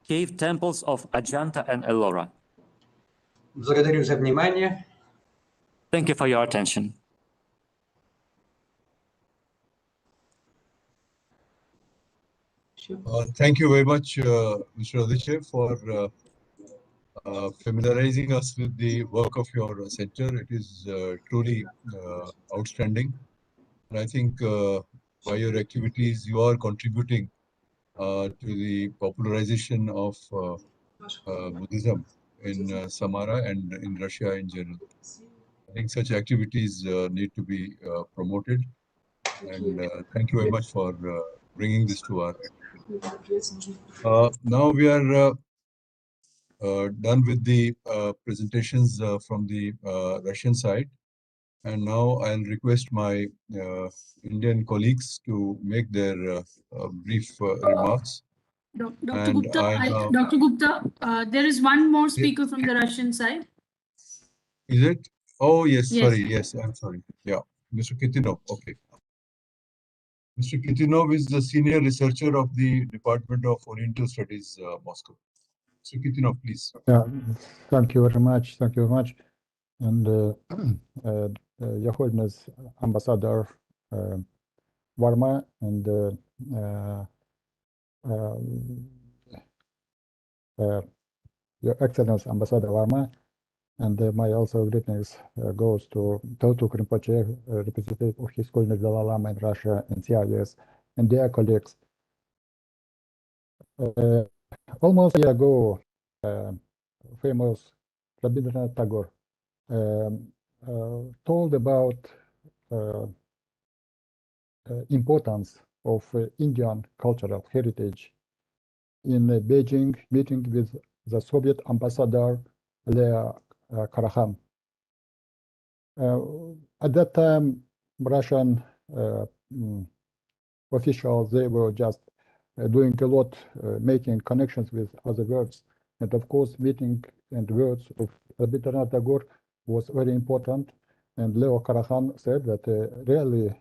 Cave Temples of Ajanta and Ellora. Благодарю за внимание. Thank you for your attention. Thank you very much, Mr. Aditya, for familiarizing us with the work of your center. It is truly outstanding. And I think by your activities, you are contributing to the popularization of Buddhism in Samara and in Russia in general. I think such activities need to be promoted. And thank you very much for bringing this to our now we are done with the presentations from the Russian side. And now I'll request my Indian colleagues to make their brief remarks. Dr. And Gupta, I now, Dr. Gupta, there is one more speaker from the Russian side. is it? Oh, yes, Yes. sorry. Yes, I'm sorry. Yeah, Mr. Kitinov. Okay. Mr. Kitinov is the senior researcher of the Department of Oriental Studies, Moscow. Mr. Kitinov, please. Yeah, thank you very much. Thank you very much. And Your Holiness Ambassador Varma and Your Excellency Ambassador Varma, and my also greetings goes to Tautuk Rinpoche, representative of His Holiness Dalai Lama in Russia and CIS, and their colleagues. Almost a year ago, famous Rabindranath Tagore told about importance of Indian cultural heritage in Beijing meeting with the Soviet ambassador Leah Karahan. At that time, Russian officials, they were just doing a lot, making connections with other words. And of course, meeting and words of Rabindranath Tagore was very important. And Leo Karahan said that really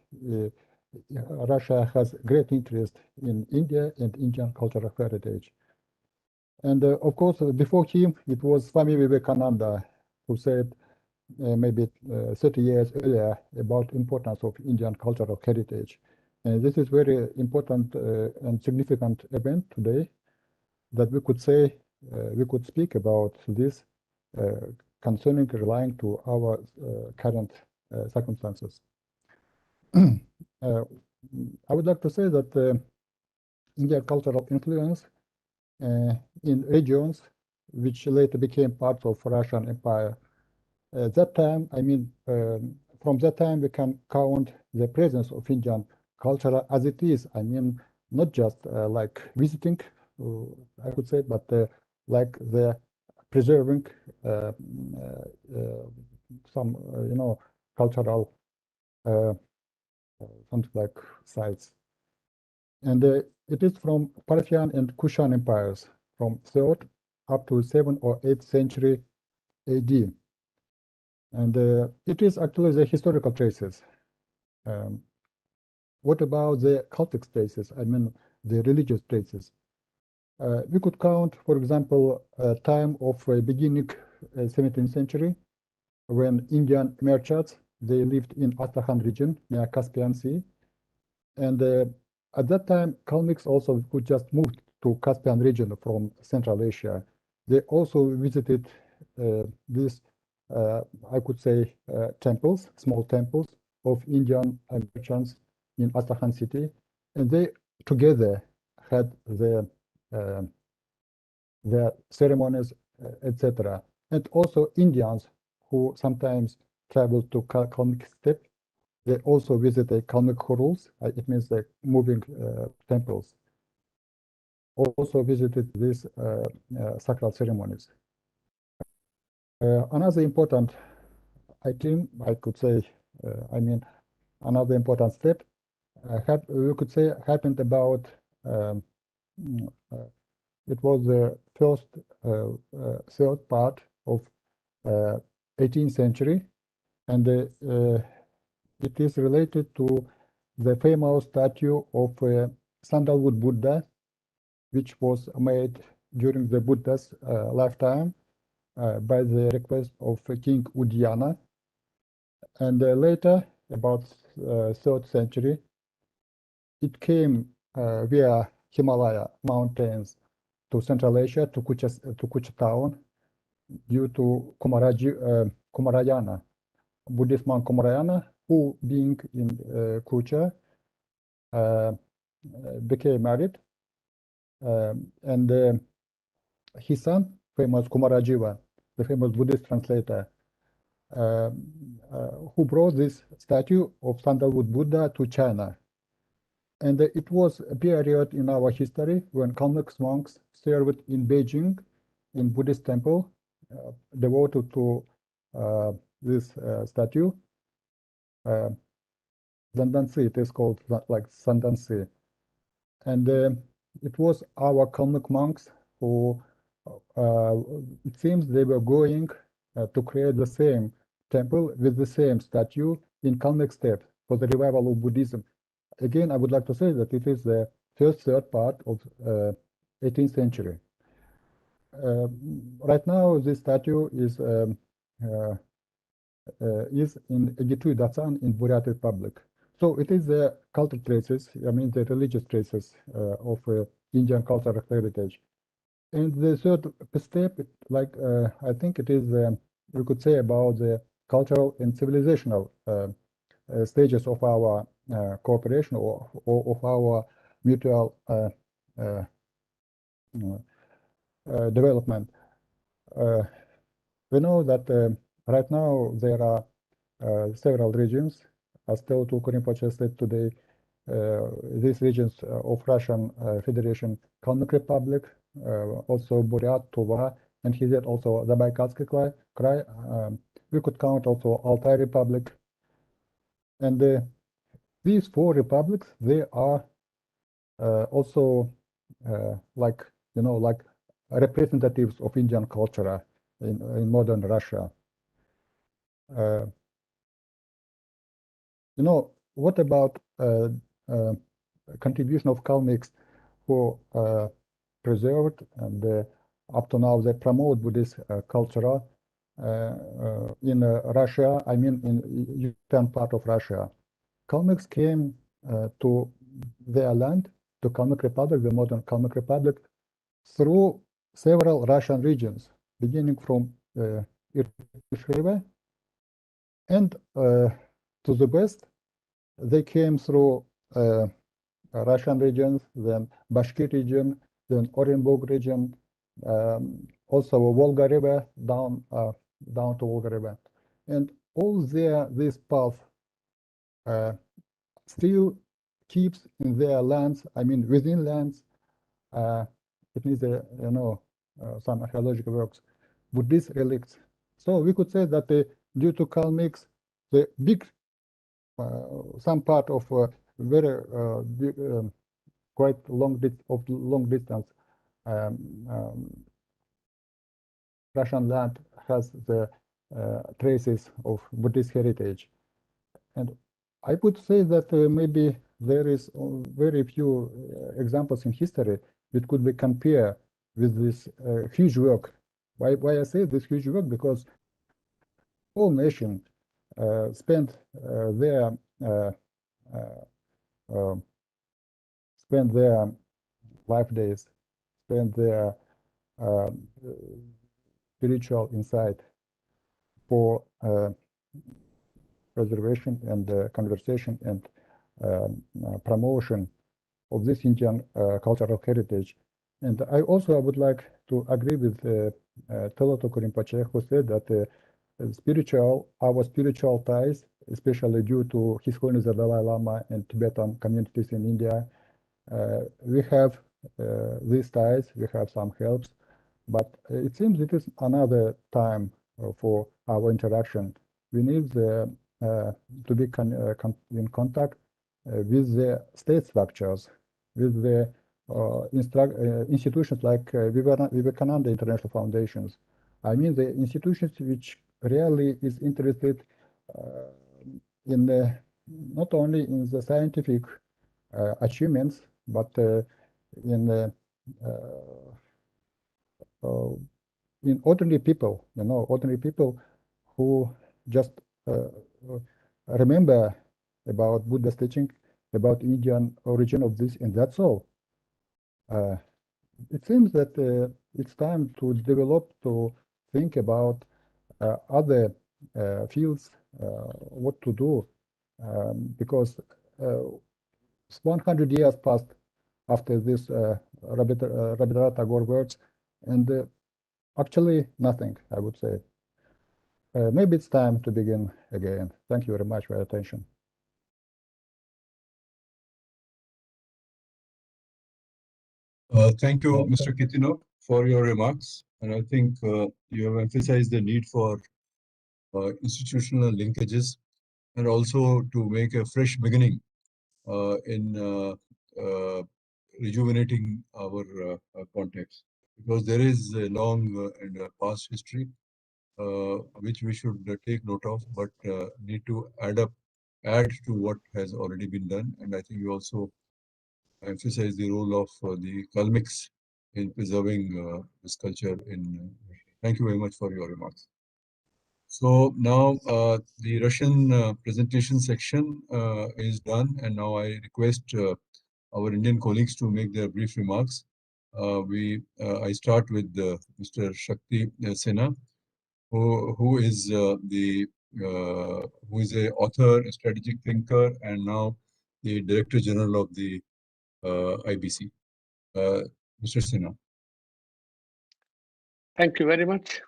Russia has great interest in India and Indian cultural heritage. And of course, before him, it was Swami Vivekananda who said maybe 30 years earlier about importance of Indian cultural heritage. And this is very important and significant event today that we could say, we could speak about this concerning relying to our current circumstances. I would like to say that Indian cultural influence in regions which later became part of Russian Empire. At that time, I mean, from that time we can count the presence of Indian culture as it is. I mean, not just like visiting, I could say, but like the preserving some, you know, cultural something like sites. And it is from Parthian and Kushan empires from 3rd up to 7th or 8th century AD. And it is actually the historical traces. What about the cultic traces? I mean, the religious traces. We could count, for example, time of beginning 17th century when Indian merchants, they lived in Astrakhan region near Caspian Sea. And at that time, Kalmyks also could just move to Caspian region from Central Asia. They also visited these, I could say, temples, small temples of Indian merchants in Astrakhan city, and they together had their ceremonies, etc. And also Indians who sometimes traveled to Kalmyk steppe, they also visited Kalmyk Khorus, it means the moving temples. Also visited these sacral ceremonies. Another important item, I could say, I mean, another important step, we could say happened about, it was the first third part of 18th century, and it is related to the famous statue of Sandalwood Buddha, which was made during the Buddha's lifetime by the request of King Udayana. And later, about 3rd century, it came via Himalaya mountains to Central Asia, to Kucha town, due to Kumarayana, Buddhist monk Kumarayana, who being in Kucha, became married, and his son, famous Kumarajiva, the famous Buddhist translator, who brought this statue of Sandalwood Buddha to China. And it was a period in our history when Kalmyk monks served in Beijing, in Buddhist temple, devoted to this statue. Zandansi. It is called like Zandansi. And it was our Kalmyk monks who, it seems they were going to create the same temple with the same statue in Kalmyk steppe for the revival of Buddhism. Again, I would like to say that it is the third part of 18th century. Right now, this statue is in Egitu Datsan in Buryat Republic. So it is the cultural traces, I mean the religious traces of Indian cultural heritage. And the third step, like I think it is, we could say about the cultural and civilizational stages of our cooperation or of our mutual development. We know that right now there are several regions, as Teotihuacan Rinpoche said today, these regions of Russian Federation, Kalmyk Republic, also Buryat, Tuva, and he said also the Baikalsky Krai. We could count also Altai Republic. And these four republics, they are also like, you know, like representatives of Indian culture in modern Russia. You know, what about contribution of Kalmyks who preserved and up to now they promote Buddhist culture in Russia, I mean in eastern part of Russia. Kalmyks came to their land, to Kalmyk Republic, the modern Kalmyk Republic, through several Russian regions, beginning from Irtysh River, and to the west, they came through Russian regions, then Bashkir region, then Orenburg region, also Volga River, down to Volga River. And all this path still keeps in their lands, I mean within lands, it needs you know, some archaeological works, Buddhist relics. So we could say that due to Kalmyks, the big, some part of very big, quite long distance Russian land has the traces of Buddhist heritage. And I would say that maybe there is very few examples in history that could be compared with this huge work. Why I say this huge work? Because all nation spent their life days, spend their spiritual insight for preservation and conversation and promotion of this Indian cultural heritage. And I also would like to agree with Teotihuacan Rinpoche, who said that our spiritual ties, especially due to His Holiness the Dalai Lama and Tibetan communities in India, we have these ties, we have some helps, but it seems it is another time for our interaction. We need to be in contact with the state structures, with the institutions like Vivekananda International Foundations. I mean the institutions which really is interested in not only in the scientific achievements, but in ordinary people, you know, ordinary people who just remember about Buddha's teaching, about Indian origin of this, and that's all. It seems that it's time to develop, to think about other fields, what to do, because 100 years passed after this Rabindranath Tagore words, and actually nothing, I would say. Maybe it's time to begin again. Thank you very much for your attention. Thank you, Mr. Kitino, for your remarks. And I think you have emphasized the need for institutional linkages and also to make a fresh beginning in rejuvenating our context, because there is a long and past history which we should take note of, but need to add to what has already been done. And I think you also emphasize the role of the Kalmyks in preserving this culture in Thank you very much for your remarks. So now the Russian presentation section is done, and now I request our Indian colleagues to make their brief remarks. I start with Mr. Shakti Sinha, who is who is a author, a strategic thinker, and now the Director General of the IBC. Mr. Sinha. Thank you very much,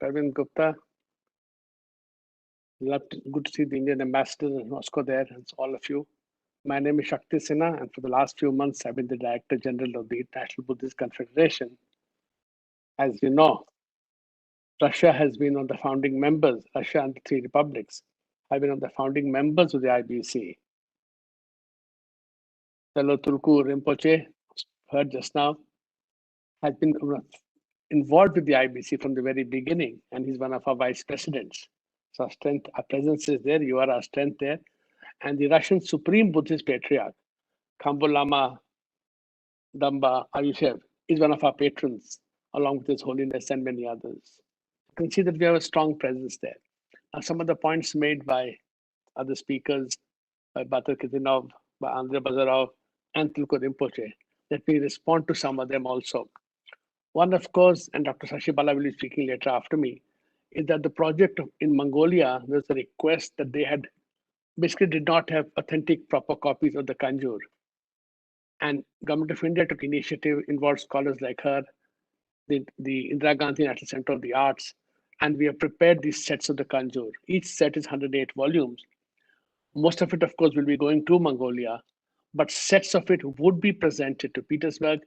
Parvin Gupta. Good to see the Indian ambassador in Moscow there, and all of you. My name is Shakti Sinha, and for the last few months, I've been the Director General of the International Buddhist Confederation. As you know, Russia has been on the founding members, Russia and the three republics have been on the founding members of the IBC. Fellow Tulku Rinpoche, heard just now, has been involved with the IBC from the very beginning, and he's one of our vice presidents. So our strength, our presence is there, you are our strength there. And the Russian Supreme Buddhist Patriarch, Khambo Lama Damba Ayushev, is one of our patrons, along with His Holiness and many others. You can see that we have a strong presence there. Now, some of the points made by other speakers, by Batar Kitinov, by Andrei Bazarov, and Tulku Rinpoche, let me respond to some of them also. One, of course, and Dr. Sashibala will be speaking later after me, is that the project in Mongolia, there's a request that they had basically did not have authentic proper copies of the Kanjur. And Government of India took initiative, involved scholars like her, the Indira Gandhi National Center of the Arts, and we have prepared these sets of the Kanjur. Each set is 108 volumes. Most of it, of course, will be going to Mongolia, but sets of it would be presented to Petersburg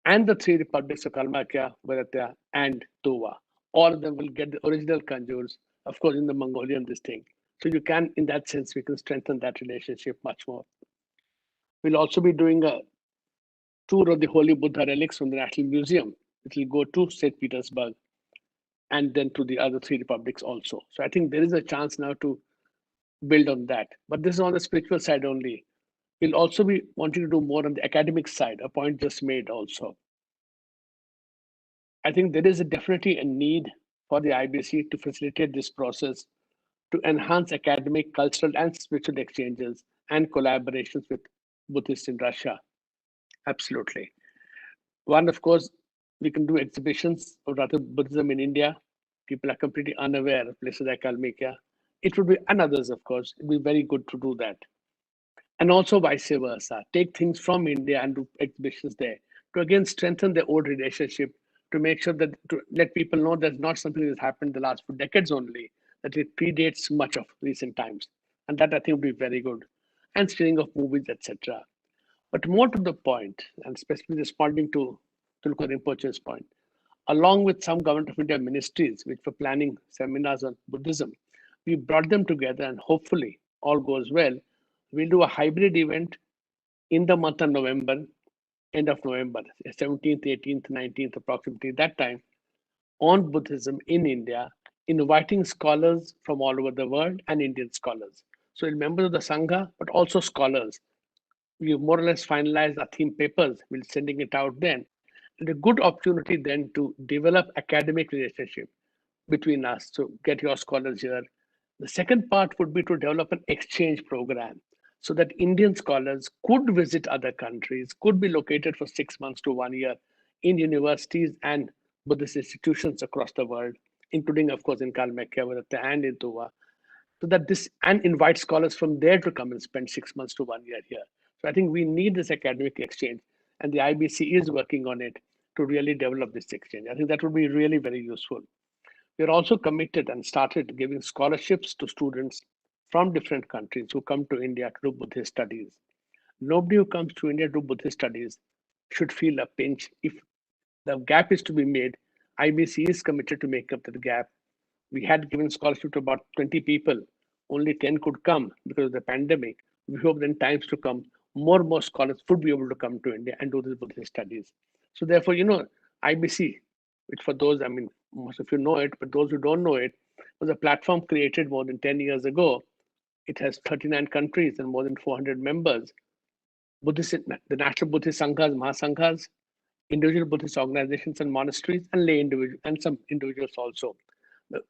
and the three republics of Kalmykia, Buryatia, and Tuva. All of them will get the original Kanjurs, of course, in the Mongolian this thing. So you can, in that sense, we can strengthen that relationship much more. We'll also be doing a tour of the Holy Buddha relics from the National Museum. It will go to St. Petersburg and then to the other three republics also. So I think there is a chance now to build on that. But this is on the spiritual side only. We'll also be wanting to do more on the academic side, a point just made also. I think there is definitely a need for the IBC to facilitate this process to enhance academic, cultural, and spiritual exchanges and collaborations with Buddhists in Russia. Absolutely. One, of course, we can do exhibitions of rather Buddhism in India. People are completely unaware of places like Kalmykia. It would be, and others, of course, it would be very good to do that. And also vice versa, take things from India and do exhibitions there to again strengthen the old relationship, to make sure that, to let people know that's not something that's happened the last few decades only, that it predates much of recent times. And that I think would be very good. And screening of movies, etc. But more to the point, and specifically responding to Tulku Rinpoche's point, along with some Government of India ministries which were planning seminars on Buddhism, we brought them together, and hopefully all goes well. We'll do a hybrid event in the month of November, end of November, 17th, 18th, 19th, approximately that time, on Buddhism in India, inviting scholars from all over the world and Indian scholars. So members of the Sangha, but also scholars. We more or less finalized our theme papers. We're sending it out then. And a good opportunity then to develop academic relationship between us. So get your scholars here. The second part would be to develop an exchange program so that Indian scholars could visit other countries, could be located for 6 months to 1 year in universities and Buddhist institutions across the world, including, of course, in Kalmykia and in Tuva, so that this, and invite scholars from there to come and spend 6 months to 1 year here. So I think we need this academic exchange, and the IBC is working on it to really develop this exchange. I think that would be really very useful. We're also committed and started giving scholarships to students from different countries who come to India to do Buddhist studies. Nobody who comes to India to do Buddhist studies should feel a pinch. If the gap is to be made, IBC is committed to make up that gap. We had given scholarship to about 20 people only 10 could come because of the pandemic. We hope that in times to come, more and more scholars would be able to come to India and do these Buddhist studies. So therefore, IBC, which for those, I mean, most of you know it, but those who don't know it, was a platform created more than 10 years ago. It has 39 countries and more than 400 members. The National Buddhist Sanghas, Mahasanghas, individual Buddhist organizations and monasteries, and lay individuals, and some individuals also.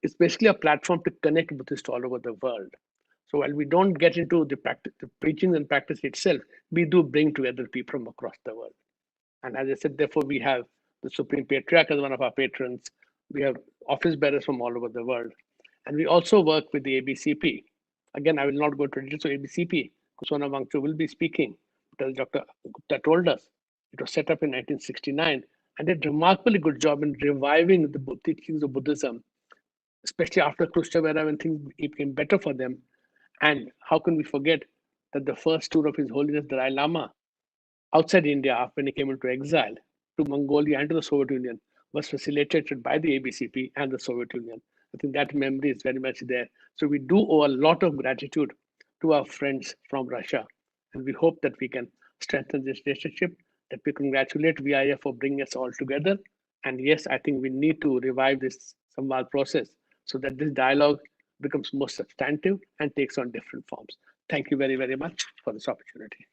It's basically a platform to connect Buddhists all over the world. So while we don't get into the preaching and practice itself, we do bring together people from across the world. And as I said, therefore, we have the Supreme Patriarch as one of our patrons. We have office bearers from all over the world. And we also work with the ABCP. Again, I will not go into details of ABCP. Kusona Wangchu will be speaking. But as Dr. Gupta told us, it was set up in 1969 and did a remarkably good job in reviving the teachings of Buddhism, especially after Khrushchev era when things became better for them. And how can we forget that the first tour of His Holiness Dalai Lama outside India after he came into exile to Mongolia and to the Soviet Union was facilitated by the ABCP and the Soviet Union. I think that memory is very much there. So we do owe a lot of gratitude to our friends from Russia. And we hope that we can strengthen this relationship, that we congratulate VIF for bringing us all together. And yes, I think we need to revive this Samvad process so that this dialogue becomes more substantive and takes on different forms. Thank you very, very much for this opportunity.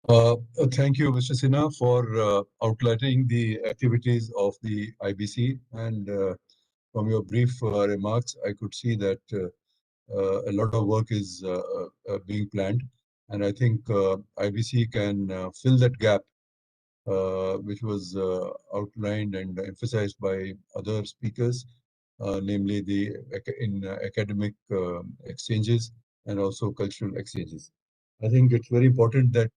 Thank you, Mr. Sinha, for outlining the activities of the IBC. And from your brief remarks, I could see that a lot of work is being planned. And I think IBC can fill that gap, which was outlined and emphasized by other speakers, namely in academic exchanges and also cultural exchanges. I think it's very important that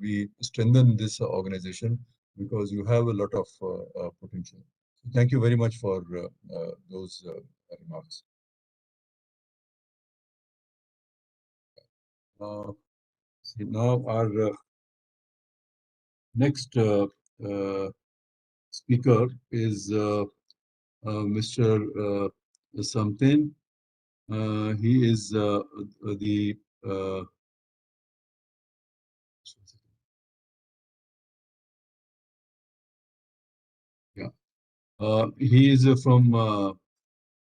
we strengthen this organization because you have a lot of potential. So thank you very much for those remarks. Now our next speaker is Mr. Samten. He is the he is from I'm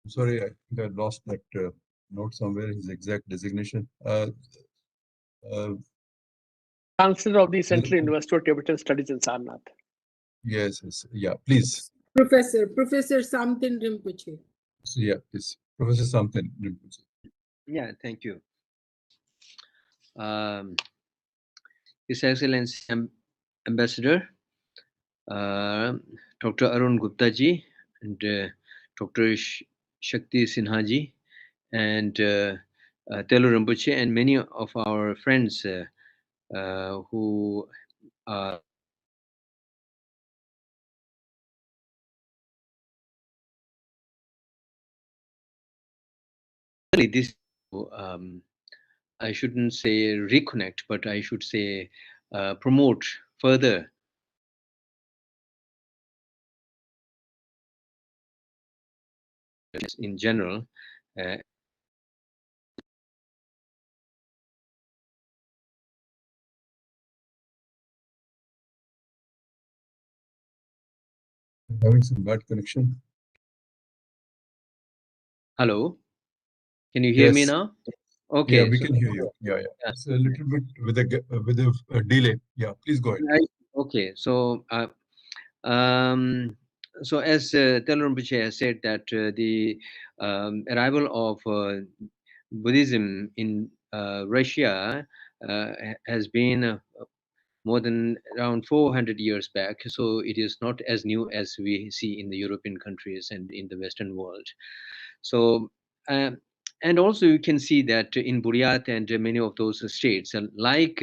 sorry, I think I lost that note somewhere, his exact designation. Chancellor of the Central University of Tibetan Studies in Sarnath. Yes, yeah, please. Professor Samten Rinpoche. So, yeah, please. Professor Samten Rinpoche. Yeah, thank you. His Excellency Ambassador, Dr. Arun Gupta ji, and Dr. Shakti Sinha ji, and Telu Rinpoche, and many of our friends who are this. I shouldn't say reconnect, but I should say promote further in general. Having some bad connection. Hello, can you hear me Yes. now? Okay. Yeah, we can hear you. Yeah. It's a little bit with a delay. Yeah, please go ahead. Okay, so so as Telu Rinpoche has said that the arrival of Buddhism in Russia has been more than around 400 years back. So it is not as new as we see in the European countries and in the Western world. So, and also you can see that in Buryat and many of those states, like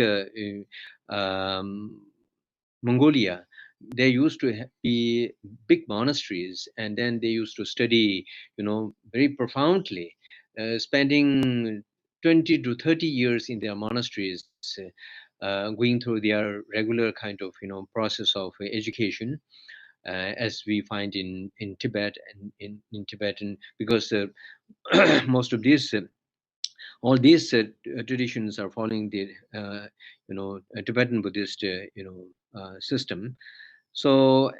Mongolia, there used to be big monasteries, and then they used to study, very profoundly, spending 20 to 30 years in their monasteries, going through their regular kind of, process of education, as we find in Tibet and in Tibetan, because most of these all these traditions are following the Tibetan Buddhist system. So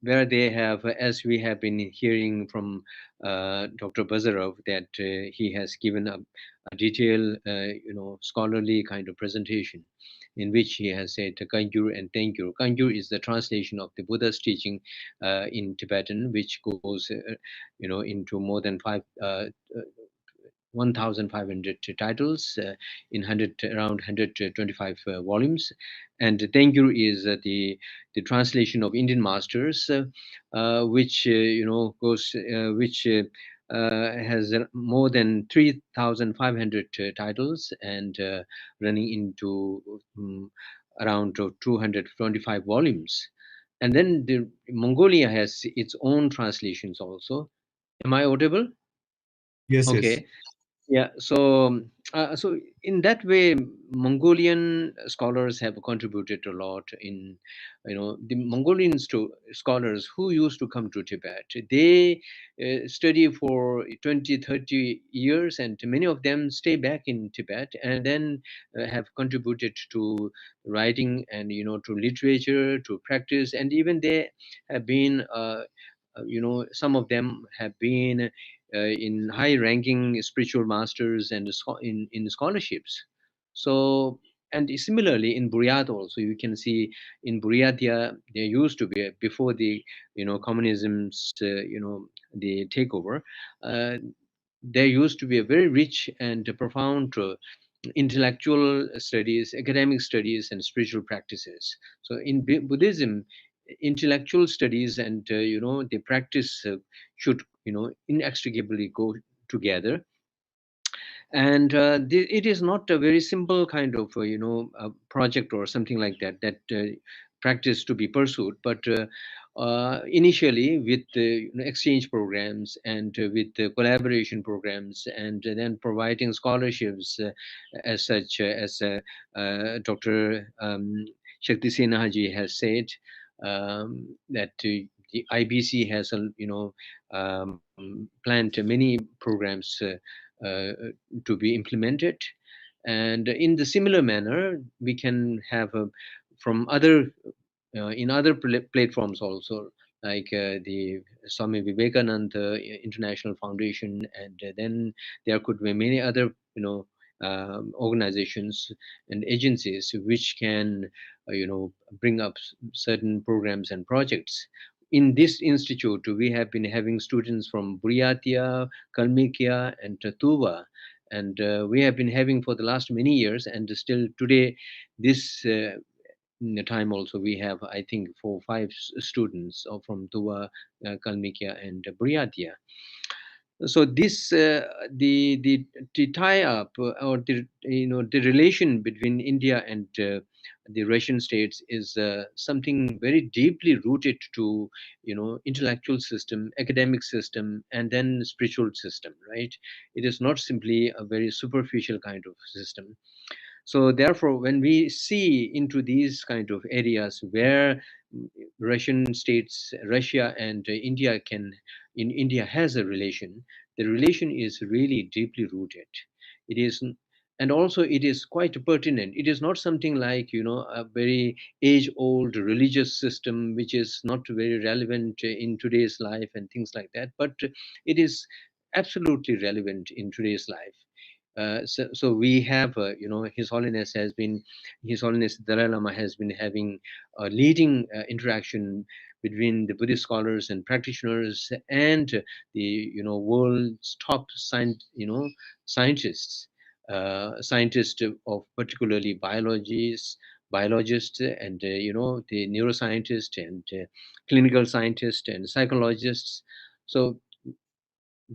where they have, as we have been hearing from Dr. Bazarov, that he has given a detailed scholarly kind of presentation in which he has said Kangyur and Tengyur. Kangyur is the translation of the Buddha's teaching in Tibetan, which goes into more than 1,500 titles in around 125 volumes, and Tengyur is the translation of Indian masters, which has more than 3,500 titles and running into around 225 volumes. And then Mongolia has its own translations also. Am I audible? Yes, Okay. yes. Yeah, so in that way, Mongolian scholars have contributed a lot in, the Mongolian scholars who used to come to Tibet. They study for 20, 30 years, and many of them stay back in Tibet and then have contributed to writing and, to literature, to practice, and even they have been, some of them have been in high-ranking spiritual masters and in scholarships. So, and similarly in Buryat also, you can see in Buryatia there used to be, before the communism's the takeover, there used to be a very rich and profound intellectual studies, academic studies, and spiritual practices. So in Buddhism, intellectual studies and the practice should inextricably go together. And it is not a very simple kind of a project or something like that practice to be pursued, but initially with exchange programs and with collaboration programs, and then providing scholarships as such, as Dr. Shakti Senaji has said, that the IBC has planned many programs to be implemented. And in the similar manner, we can have from other in other platforms also, like the Swami Vivekananda International Foundation, and then there could be many other organizations and agencies which can bring up certain programs and projects. In this institute, we have been having students from Buryatia, Kalmykia, and Tuva, and we have been having for the last many years, and still today, this time also we have, I think, 4 or 5 students from Tuva, Kalmykia, and Buryatia. So this the tie up or the the relation between India and the Russian states is something very deeply rooted to intellectual system, academic system, and then spiritual system, right? It is not simply a very superficial kind of system. So therefore, when we see into these kind of areas where Russian states, Russia and India India has a relation, the relation is really deeply rooted. It is, and also it is quite pertinent. It is not something like a very age-old religious system which is not very relevant in today's life and things like that, but it is absolutely relevant in today's life. So we have, His Holiness Dalai Lama has been having a leading interaction between the Buddhist scholars and practitioners and the world's top scientists, scientists of particularly biologists and the neuroscientists and clinical scientists and psychologists. So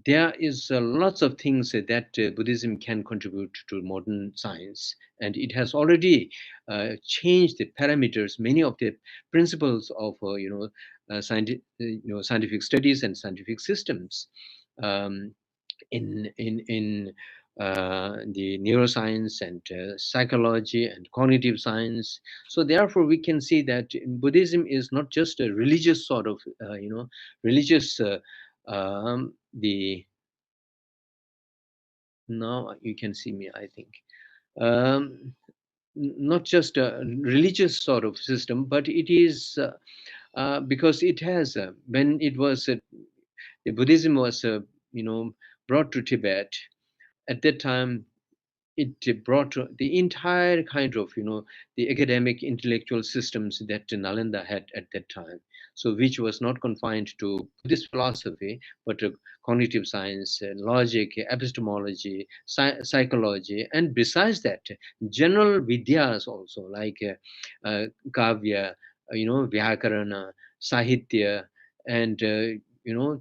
there is lots of things that Buddhism can contribute to modern science, and it has already changed the parameters, many of the principles of scientific studies and scientific systems in the neuroscience and psychology and cognitive science. So therefore, we can see that Buddhism is not just a religious sort of religious the Now you can see me, I think. Not just a religious sort of system, but it is because it has when it was the Buddhism was brought to Tibet at that time. It brought the entire kind of the academic intellectual systems that Nalanda had at that time, so which was not confined to Buddhist philosophy, but cognitive science, logic, epistemology, psychology, and besides that, general vidyas also, like kavya, vyakarana, sahitya, and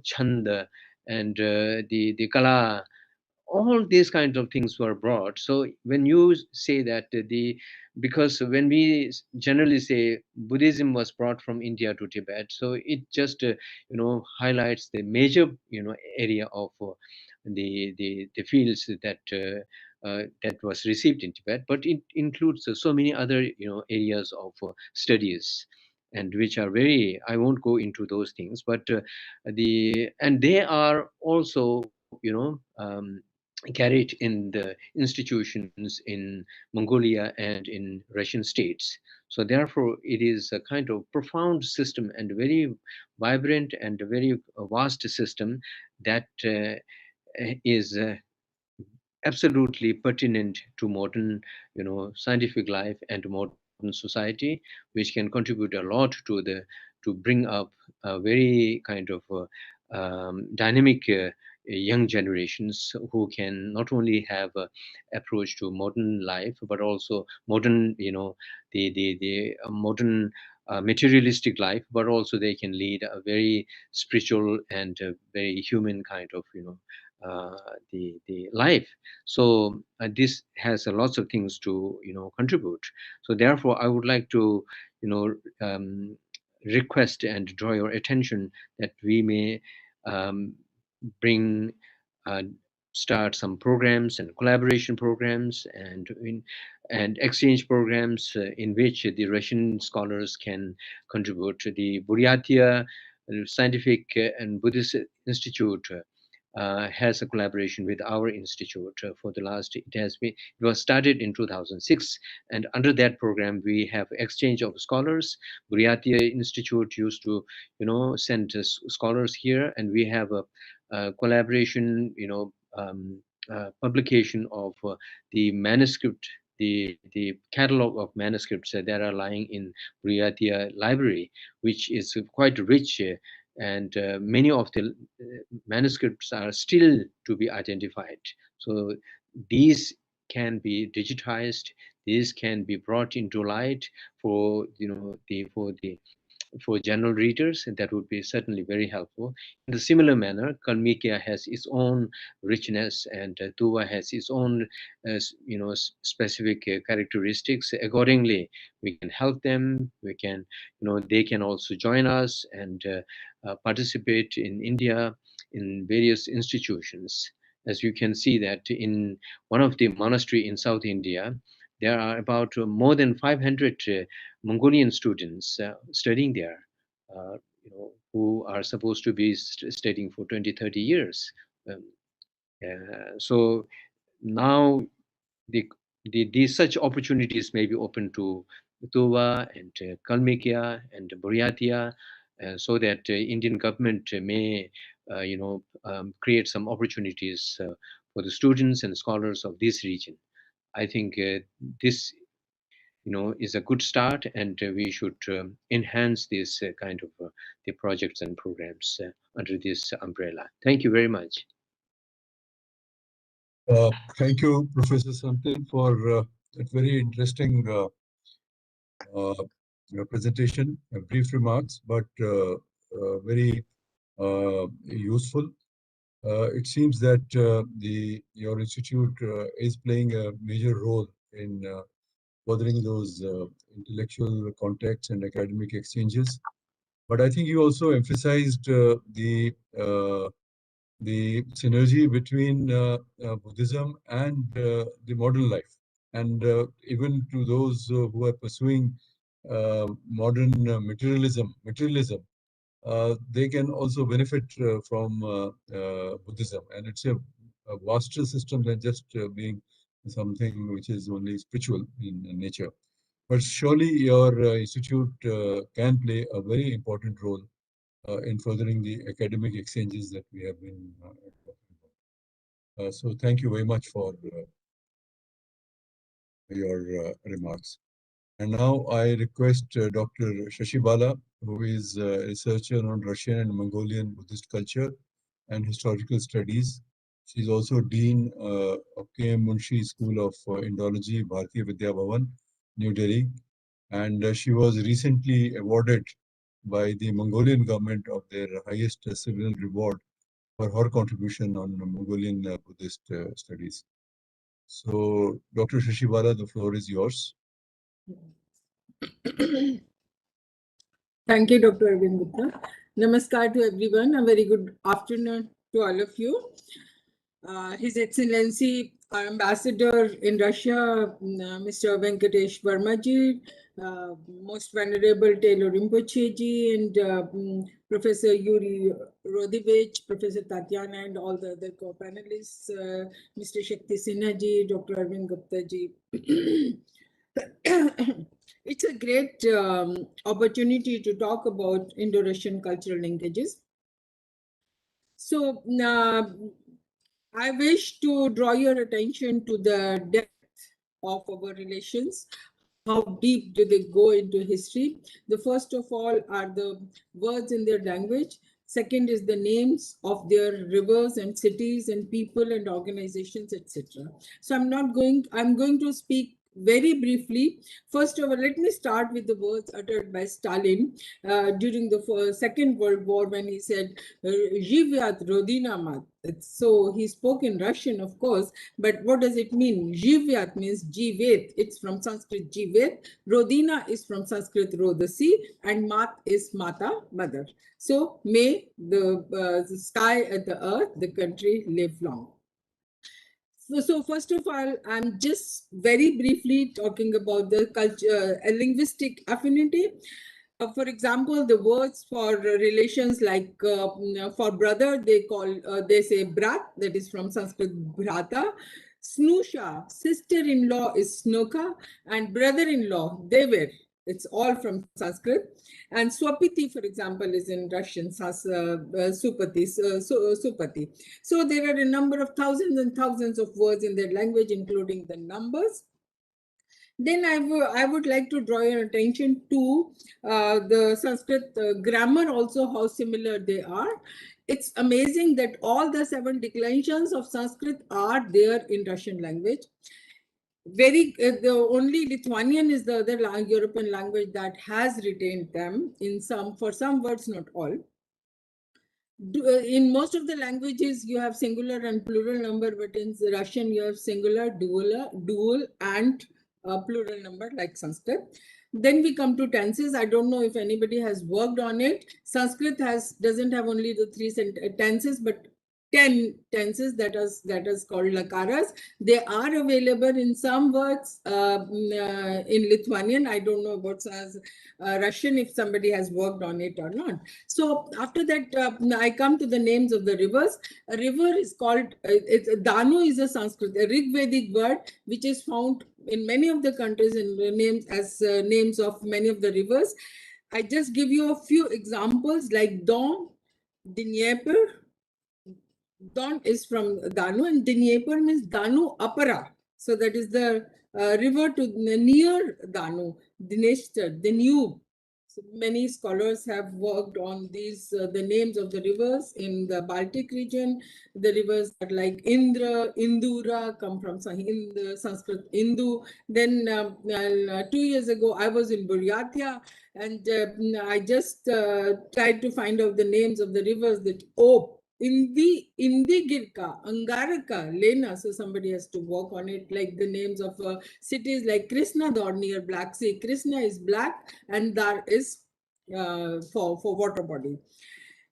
chanda, and the kala, all these kinds of things were brought. So when you say that because when we generally say Buddhism was brought from India to Tibet, so it just highlights the major area of the fields that was received in Tibet, but it includes so many other areas of studies, and which are very, I won't go into those things, but and they are also carried in the institutions in Mongolia and in Russian states. So therefore, it is a kind of profound system and very vibrant and very vast system that is absolutely pertinent to modern, scientific life and modern society, which can contribute a lot to bring up a very kind of dynamic young generations who can not only have a approach to modern life, but also modern, the modern materialistic life, but also they can lead a very spiritual and very human kind of, the life. So this has a lots of things to contribute. So therefore, I would like to request and draw your attention that we may bring start some programs and collaboration programs and exchange programs in which the Russian scholars can contribute. The Buryatia Scientific and Buddhist Institute has a collaboration with our institute for the last, it was started in 2006, and under that program we have exchange of scholars. Buryatia Institute used to send scholars here, and we have a collaboration, publication of the manuscript, the catalog of manuscripts that are lying in Buryatia library, which is quite rich, and many of the manuscripts are still to be identified. So these can be digitized, these can be brought into light for for general readers, and that would be certainly very helpful. In a similar manner, Kalmykia has its own richness, and Tuva has its own, specific characteristics. Accordingly, we can help them. We can, they can also join us and participate in India in various institutions. As you can see that in one of the monastery in South India, there are about more than 500 Mongolian students studying there, who are supposed to be studying for 20, 30 years. So now these such opportunities may be open to Tuva and Kalmykia and Buryatia, so that Indian government may, create some opportunities for the students and scholars of this region. I think this is a good start, and we should enhance this kind of the projects and programs under this umbrella. Thank you very much. Thank you, Professor Samtin, for that very interesting presentation. Brief remarks, but very useful. It seems that your institute is playing a major role in furthering those intellectual contacts and academic exchanges. But I think you also emphasized the synergy between Buddhism and the modern life. And even to those who are pursuing modern materialism, they can also benefit from Buddhism. And it's a a vaster system than just being something which is only spiritual in nature. But surely your institute can play a very important role in furthering the academic exchanges that we have been talking about. So thank you very much for your remarks. And now I request Dr. Shashibala, who is a researcher on Russian and Mongolian Buddhist culture and historical studies. She's also Dean of K.M. Munshi School of Indology, Bharatiya Vidya Bhavan, New Delhi. And she was recently awarded by the Mongolian government of their highest civil reward for her contribution on Mongolian Buddhist studies. So, Dr. Shashibala, the floor is yours. Thank you, Dr. Arvind Gupta. Namaskar to everyone. A very good afternoon to all of you. His Excellency, our Ambassador in Russia, Mr. Venkatesh Vermaji, Most Venerable Taylor Rinpoche ji, and Professor Yuri Rodovich, Professor Tatiana, and all the other co-panelists, Mr. Shakti Sinha ji, Dr. Arvind Gupta ji. It's a great opportunity to talk about Indo-Russian cultural linkages. So I wish to draw your attention to the depth of our relations. How deep do they go into history? The first of all are the words in their language. Second is the names of their rivers and cities and people and organizations, etc. So I'm going to speak very briefly. First of all, let me start with the words uttered by Stalin during the Second World War when he said, "Zhivyat Rodina mat." So he spoke in Russian, of course, but what does it mean? Zhivyat means Jivet. It's from Sanskrit Jivet. Rodina is from Sanskrit Rodasi, and Mat is Mata, mother. So may the sky and the earth, the country live long. So first of all, I'm just very briefly talking about the culture, linguistic affinity. For example, the words for relations like for brother, they say brat, that is from Sanskrit bhrata. Snusha, sister-in-law is snoka, and brother-in-law, dever. It's all from Sanskrit. And swapiti, for example, is in Russian, supati. Supati. So there are a number of thousands and thousands of words in their language, including the numbers. Then I would like to draw your attention to the Sanskrit grammar also, how similar they are. It's amazing that all the 7 declensions of Sanskrit are there in Russian language. The only Lithuanian is the other European language that has retained them for some words, not all. In most of the languages, you have singular and plural number, but in Russian, you have singular, dual, and plural number like Sanskrit. Then we come to tenses. I don't know if anybody has worked on it. Sanskrit doesn't have only the 3 tenses, but 10 tenses that is called lakaras. They are available in some words in Lithuanian. I don't know about Russian if somebody has worked on it or not. So after that, I come to the names of the rivers. A river is called, Danu is a Sanskrit, a Rigvedic word, which is found in many of the countries in names as names of many of the rivers. I just give you a few examples like Don, Dnieper. Don is from Danu, and Dnieper means Danu Apara. So that is the river near Danu, Dnestr, Danube. So many scholars have worked on these, the names of the rivers in the Baltic region. The rivers are like Indra, Indura, come from Sanskrit Indu. Then 2 years ago, I was in Buryatia, and I just tried to find out the names of the rivers that Indigirka, Angaraka, Lena. So somebody has to work on it, like the names of cities like Krishna Dar near Black Sea. Krishna is black and Dar is for water body.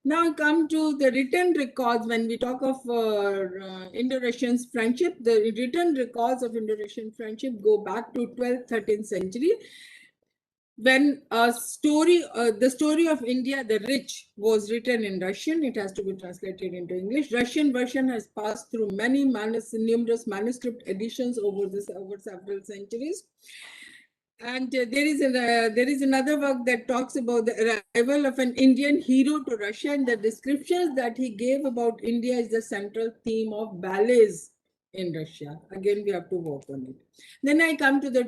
Now come to the written records. When we talk of Indo-Russian friendship, the written records of Indo-Russian friendship go back to 12th, 13th century. when the story of India, the Rich, was written in Russian, it has to be translated into English. Russian version has passed through many numerous manuscript editions over several centuries. And there is another work that talks about the arrival of an Indian hero to Russia, and the descriptions that he gave about India is the central theme of ballets in Russia. Again, we have to work on it. Then I come to the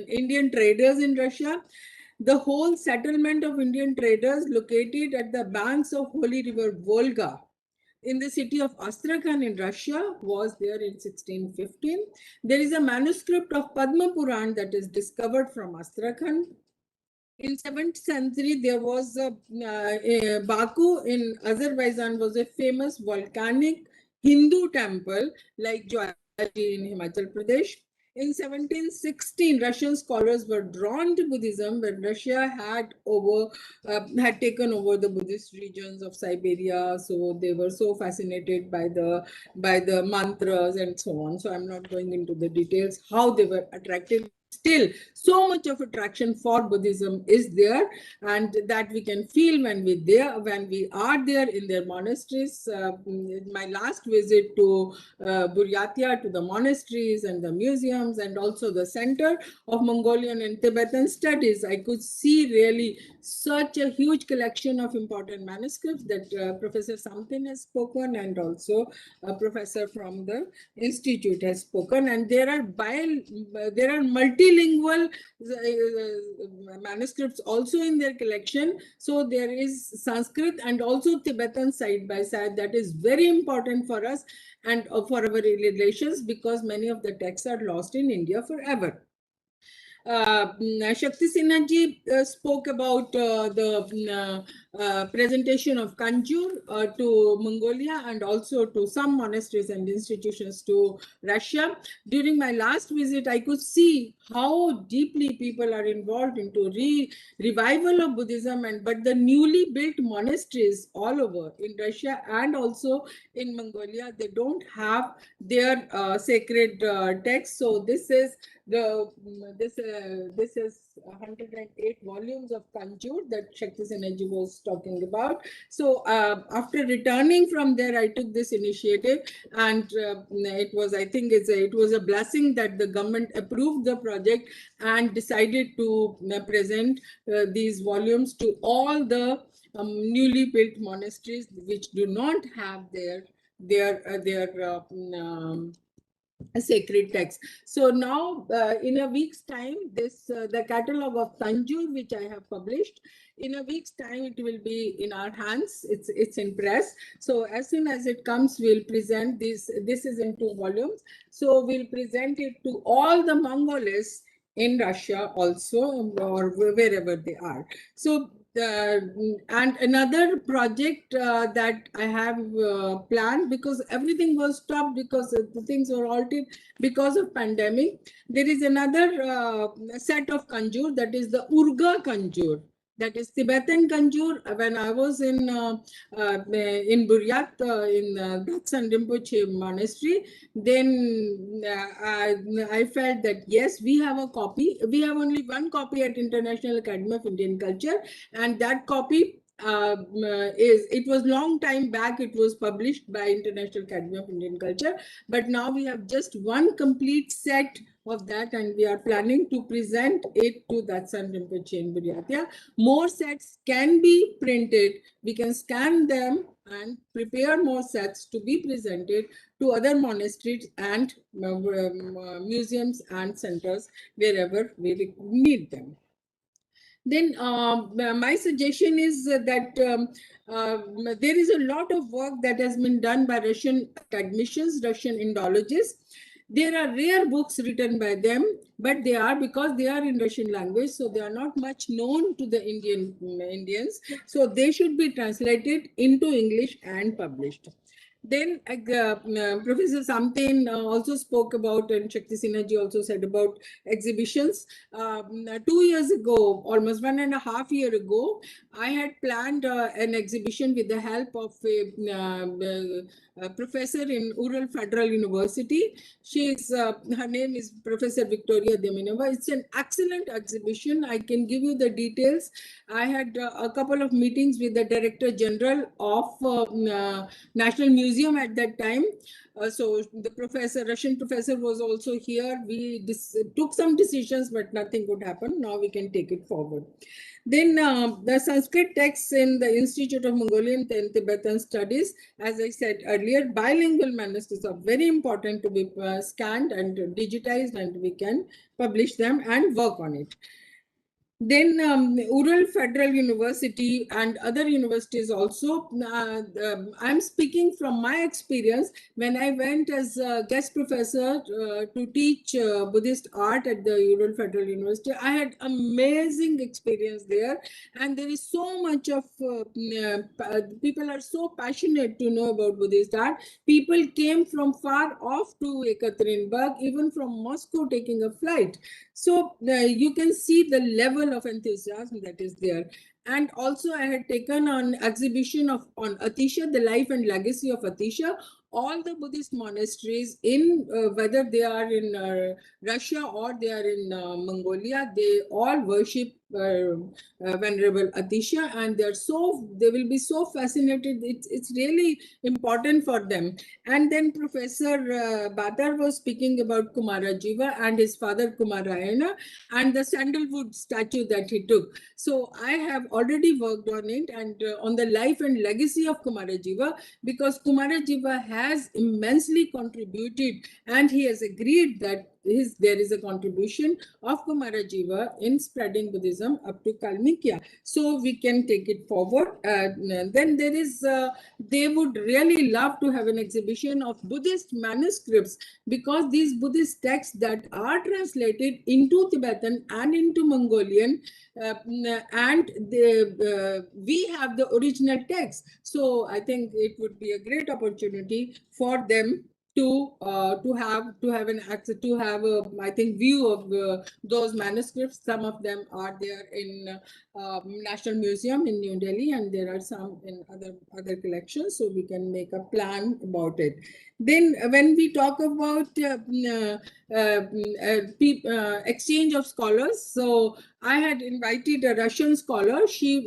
Indian traders in Russia. The whole settlement of Indian traders located at the banks of Holy River Volga in the city of Astrakhan in Russia was there in 1615. There is a manuscript of Padma Puran that is discovered from Astrakhan. In 7th century, there was Baku in Azerbaijan was a famous volcanic Hindu temple like Joyaji in Himachal Pradesh. In 1716, Russian scholars were drawn to Buddhism when Russia had taken over the Buddhist regions of Siberia. So they were so fascinated by the mantras and so on. So I'm not going into the details how they were attracted. Still, so much of attraction for Buddhism is there, and that we can feel when we are there in their monasteries. My last visit to Buryatia, to the monasteries and the museums, and also the Center of Mongolian and Tibetan Studies, I could see really such a huge collection of important manuscripts that Professor Samtin has spoken, and also a professor from the institute has spoken. And there are multilingual manuscripts also in their collection. So there is Sanskrit and also Tibetan side by side. That is very important for us and for our relations, because many of the texts are lost in India forever. Shakti Sinha ji spoke about the presentation of Kanjur to Mongolia and also to some monasteries and institutions to Russia. During my last visit, I could see how deeply people are involved into revival of Buddhism, but the newly built monasteries all over in Russia and also in Mongolia, they don't have their sacred texts. So this is 108 volumes of Kanjur that Shakti Sinha ji was talking about. So after returning from there, I took this initiative, and it was a blessing that the government approved the project and decided to present these volumes to all the newly built monasteries which do not have a sacred text. So now in a week's time, the catalog of Tanjore, which I have published, in a week's time it will be in our hands. It's in press. So as soon as it comes, we'll present this. This is in 2 volumes. So we'll present it to all the Mongolis in Russia also, or wherever they are. So and another project that I have planned, because everything was stopped because the things were altered because of pandemic. There is another set of Kanjur, that is the Urga Kanjur. That is Tibetan Kanjur. When I was in Buryat, in Datsan Rinpoche monastery, then I felt that yes, we have a copy. We have only one copy at International Academy of Indian Culture, and that copy it was long time back, it was published by International Academy of Indian Culture, but now we have just one complete set of that, and we are planning to present it to Datsan Rinpoche in Buryatia. More sets can be printed. We can scan them and prepare more sets to be presented to other monasteries and museums and centers wherever we need them. Then my suggestion is that there is a lot of work that has been done by Russian academicians, Russian Indologists. There are rare books written by them, but because they are in Russian language, so they are not much known to the Indians. So they should be translated into English and published. Then Professor Samten also spoke about, and Shakti Sinha ji also said about exhibitions. 2 years ago, almost 1.5 years ago, I had planned an exhibition with the help of a professor in Ural Federal University. Her name is Professor Victoria Mongolia, the Minova. It's an excellent exhibition. I can give you the details. I had a couple of meetings with the Director General of National Museum at that time. So the Russian professor was also here. We took some decisions, but nothing could happen. Now we can take it forward. Then the Sanskrit texts in the Institute of Mongolian and Tibetan Studies, as I said earlier, bilingual manuscripts are very important to be scanned and digitized, and we can publish them and work on it. Then Ural Federal University and other universities also. I'm speaking from my experience when I went as a guest professor to teach Buddhist art at the Ural Federal University. I had amazing experience there, and there is so much of people are so passionate to know about Buddhist art. People came from far off to Ekaterinburg, even from Moscow, taking a flight. So you can see the level of enthusiasm that is there. And also I had taken an exhibition on Atisha, the life and legacy of Atisha. All the Buddhist monasteries, in whether they are in Russia or they are in Mongolia, they all worship Venerable Atisha, and they will be so fascinated. It's really important for them. And then Professor Badar was speaking about Kumarajiva and his father Kumarayana and the sandalwood statue that he took. So I have already worked on it and on the life and legacy of Kumarajiva, because Kumarajiva has immensely contributed, and he has agreed that there is a contribution of Kumarajiva in spreading Buddhism up to Kalmykia. So we can take it forward. Then there is, they would really love to have an exhibition of Buddhist manuscripts, because these Buddhist texts that are translated into Tibetan and into Mongolian, and we have the original text. So I think it would be a great opportunity for them to have an access, to have a, I think, view of those manuscripts. Some of them are there in National Museum in New Delhi, and there are some in other collections, so we can make a plan about it. Then when we talk about exchange of scholars, so I had invited a Russian scholar. She's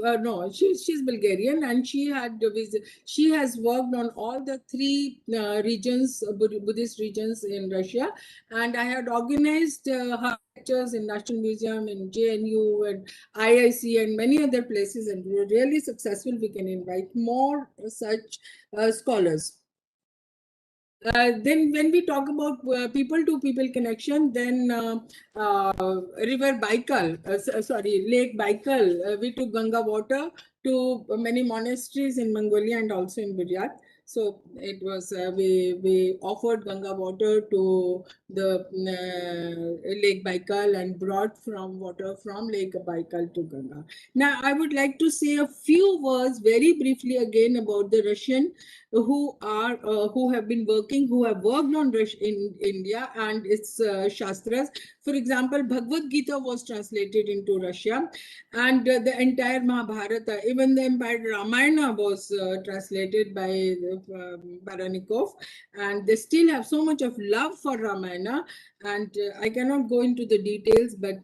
Bulgarian, and she has worked on all the three regions, Buddhist regions in Russia, and I had organized her lectures in National Museum, in JNU, and IIC, and many other places, and we were really successful. We can invite more such scholars. Then when we talk about people-to-people connection, then River Baikal, Lake Baikal, we took Ganga water to many monasteries in Mongolia and also in Buryat. So it was, we offered Ganga water to the Lake Baikal and brought water from Lake Baikal to Ganga. Now, I would like to say a few words very briefly again about the Russian who have worked on in India and its Shastras. For example, Bhagavad Gita was translated into Russia, and the entire Mahabharata, even the entire Ramayana was translated by Baranikov, and they still have so much of love for Ramayana, and I cannot go into the details, but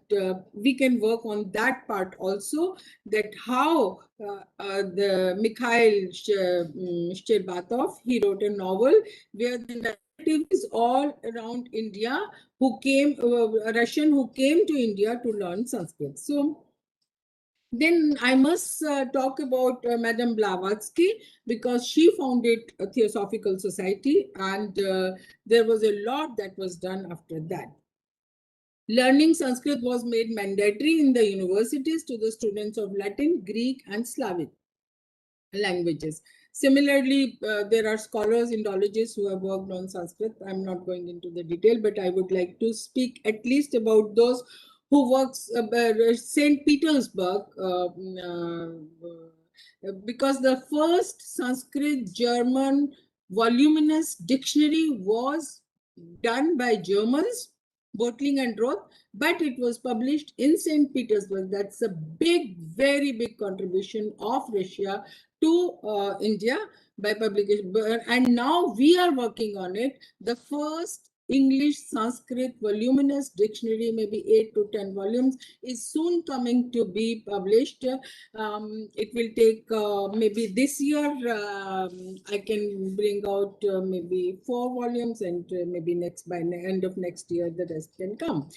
we can work on that part also, that how the Mikhail Shcherbatov, he wrote a novel where the narrative is all around India, who came, a Russian who came to India to learn Sanskrit. So then I must talk about Madame Blavatsky, because she founded a Theosophical Society, and there was a lot that was done after that. Learning Sanskrit was made mandatory in the universities to the students of Latin, Greek, and Slavic languages. Similarly, there are scholars, Indologists who have worked on Sanskrit. I'm not going into the detail, but I would like to speak at least about those who works St. Petersburg, because the first Sanskrit German voluminous dictionary was done by Germans, Bottling and Roth, but it was published in St. Petersburg. That's a big, very big contribution of Russia to India by publication. And now we are working on it. The first English Sanskrit voluminous dictionary, maybe 8 to 10 volumes, is soon coming to be published. It will take maybe this year. I can bring out maybe 4 volumes, and maybe by the end of next year the rest can come.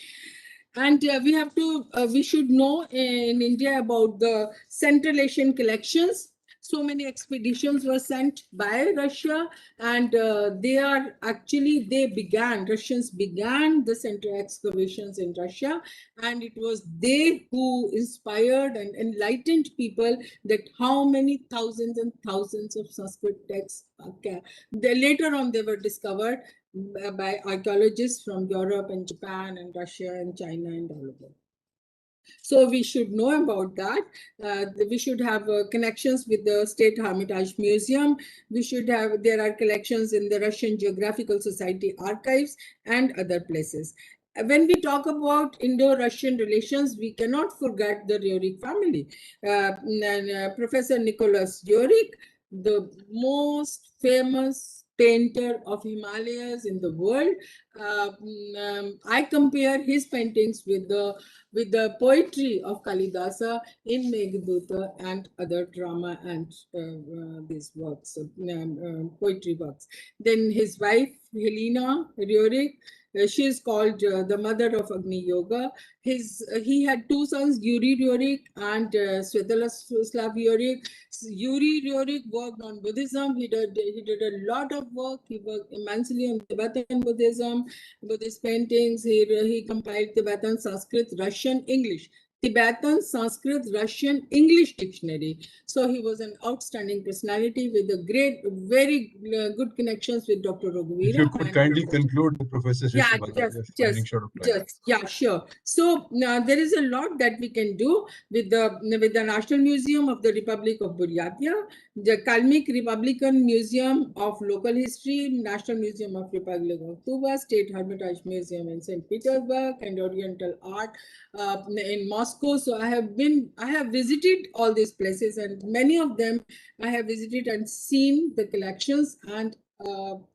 And we should know in India about the Central Asian collections. So many expeditions were sent by Russia, and Russians began the central excavations in Russia, and it was they who inspired and enlightened people that how many thousands and thousands of Sanskrit texts later on they were discovered by archaeologists from Europe and Japan and Russia and China and all of them. So we should know about that. We should have connections with the State Hermitage Museum. There are collections in the Russian Geographical Society archives and other places. When we talk about Indo-Russian relations, we cannot forget the Rюрик family. Professor Nicholas Rюrик, the most famous painter of Himalayas in the world. I compare his paintings with the poetry of Kalidasa in Meghdut and other drama and these works, poetry works. Then his wife, Helena Rюрик, she is called the mother of Agni Yoga. He had 2 sons, Yuri Rюрик and Sviatoslav Rюрик. Yuri Rюрик worked on Buddhism. He did a lot of work. He worked immensely on Tibetan Buddhism, Buddhist paintings. He compiled Tibetan, Sanskrit, Russian, English. Tibetan, Sanskrit, Russian, English dictionary. So he was an outstanding personality with very good connections with Dr. Raghuveera. If you could kindly conclude, Professor Shishivala, Yeah, sure. So there is a lot that we can do with the National Museum of the Republic of Buryatia, the Kalmyk Republican Museum of Local History, National Museum of Republic of Tuva, State Hermitage Museum in St. Petersburg, and Oriental Art in Moscow. So I have visited all these places, and many of them I have visited and seen the collections, and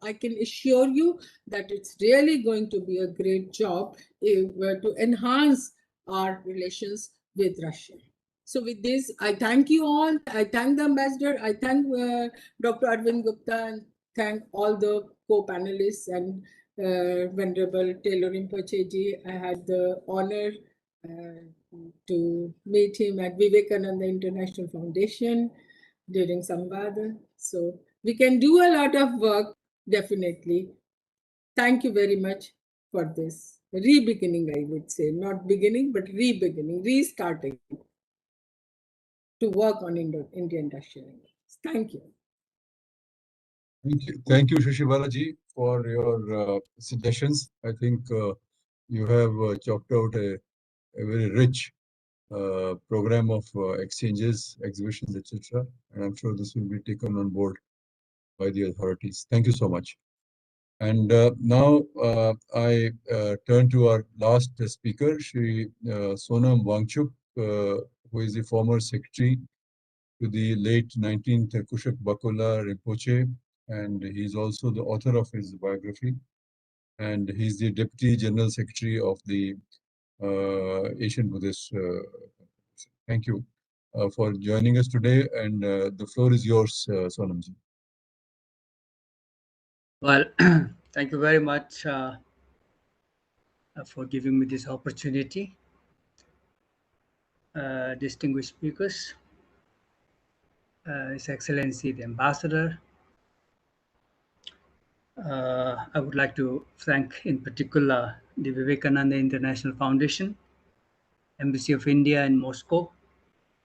I can assure you that it's really going to be a great job to enhance our relations with Russia. So with this, I thank you all. I thank the ambassador. I thank Dr. Arvind Gupta, and thank all the co-panelists and Venerable Taylor Rinpoche ji. I had the honor to meet him at Vivekananda International Foundation during Samvada. So we can do a lot of work, definitely. Thank you very much for this re-beginning, I would say. Not beginning, but re-beginning, restarting to work on Indian-Russian languages. Thank you. Thank you, Shishivala ji, for your suggestions. I think you have chalked out a very rich program of exchanges, exhibitions, etc. And I'm sure this will be taken on board by the authorities. Thank you so much. And now I turn to our last speaker, Shri Sonam Wangchuk, who is the former secretary to the late 19th Kushak Bakula Rinpoche, and he's also the author of his biography. And he's the Deputy General Secretary of the Asian Buddhist. Thank you for joining us today, and the floor is yours, Sonamji. Well, thank you very much for giving me this opportunity. Distinguished speakers, His Excellency the Ambassador, I would like to thank in particular the Vivekananda International Foundation, Embassy of India in Moscow,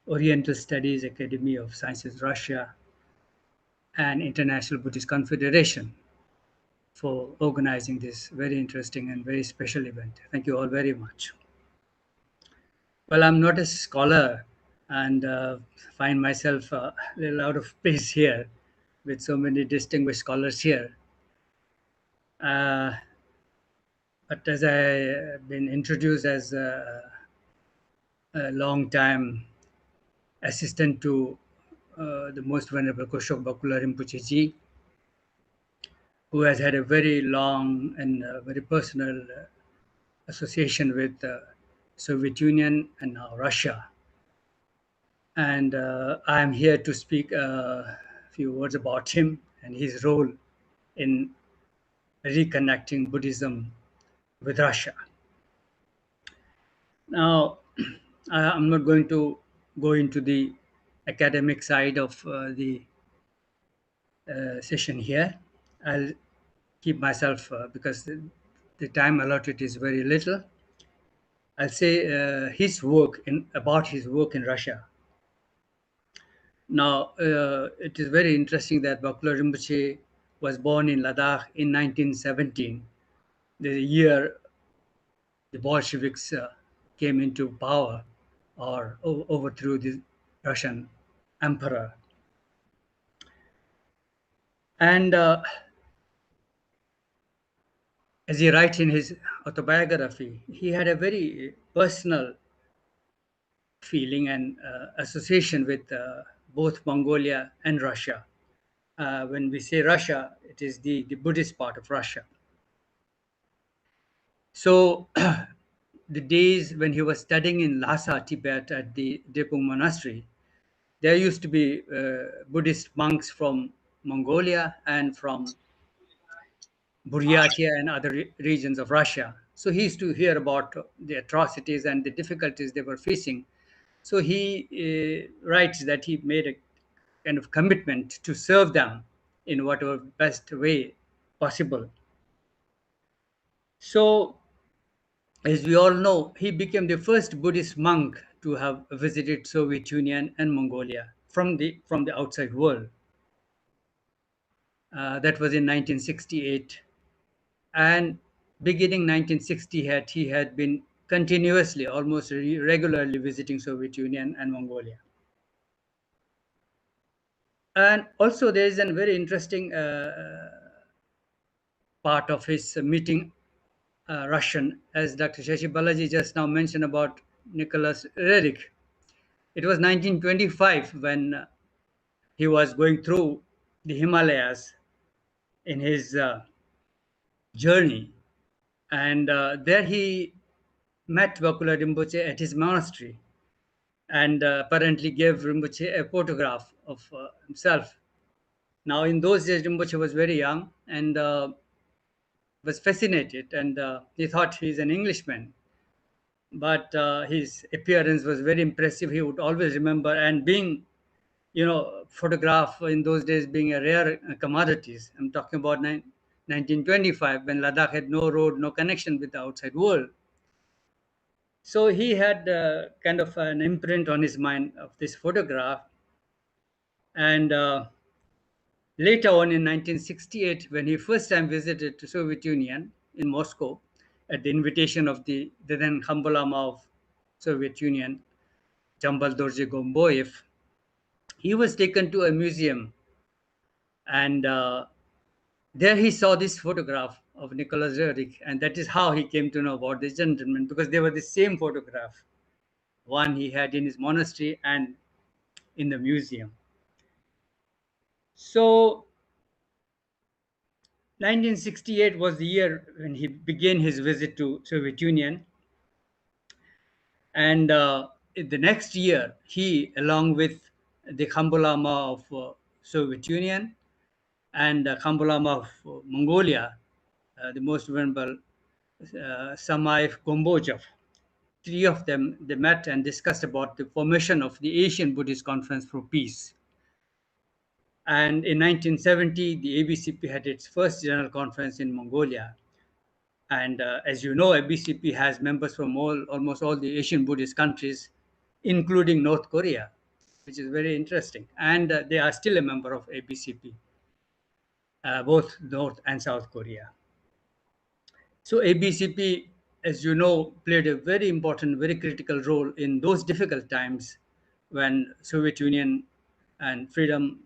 Oriental Studies Academy of Sciences Russia, and International Buddhist Confederation for organizing this very interesting and very special event. Thank you all very much. Well, I'm not a scholar and find myself a little out of place here with so many distinguished scholars here. But as I have been introduced as a long-time assistant to the Most Venerable Kushok Bakula Rinpoche ji, who has had a very long and very personal association with the Soviet Union and now Russia. And I am here to speak a few words about him and his role in reconnecting Buddhism with Russia. Now, I'm not going to go into the academic side of the session here. I'll keep myself, because the time allotted is very little. I'll say about his work in Russia. Now, it is very interesting that Bakula Rinpoche was born in Ladakh in 1917, the year the Bolsheviks came into power or overthrew the Russian emperor. And as he writes in his autobiography, he had a very personal feeling and association with both Mongolia and Russia. When we say Russia, it is the Buddhist part of Russia. So the days when he was studying in Lhasa, Tibet at the Drepung Monastery, there used to be Buddhist monks from Mongolia and from Buryatia and other regions of Russia. So he used to hear about the atrocities and the difficulties they were facing. So he writes that he made a kind of commitment to serve them in whatever best way possible. So, as we all know, he became the first Buddhist monk to have visited Soviet Union and Mongolia from the outside world. That was in 1968. And beginning 1960, he had been continuously, almost regularly visiting Soviet Union and Mongolia. And also there is a very interesting part of his meeting Russian, as Dr. Shashi Balaji just now mentioned about Nicholas Roerich. It was 1925 when he was going through the Himalayas in his journey. And there he met Bakula Rinpoche at his monastery and apparently gave Rinpoche a photograph of himself. Now, in those days, Rinpoche was very young and was fascinated, and he thought he's an Englishman. But his appearance was very impressive. He would always remember, and being, photograph in those days being a rare commodities. I'm talking about 1925, when Ladakh had no road, no connection with the outside world. So he had kind of an imprint on his mind of this photograph. And later on in 1968, when he first time visited the Soviet Union in Moscow, at the invitation of the then Humble Lama of Soviet Union, Jambal Dorje Gomboyev, he was taken to a museum. And there he saw this photograph of Nicholas Roerich, and that is how he came to know about this gentleman, because they were the same photograph, one he had in his monastery and in the museum. So 1968 was the year when he began his visit to Soviet Union. And the next year, he, along with the Humble Lama of Soviet Union and the Humble Lama of Mongolia, the most venerable Samayev Gombojev, three of them, they met and discussed about the formation of the Asian Buddhist Conference for Peace. And in 1970, the ABCP had its first general conference in Mongolia. And as you know, ABCP has members from almost all the Asian Buddhist countries, including North Korea, which is very interesting. And they are still a member of ABCP, both North and South Korea. So ABCP, as you know, played a very important, very critical role in those difficult times when Soviet Union and freedom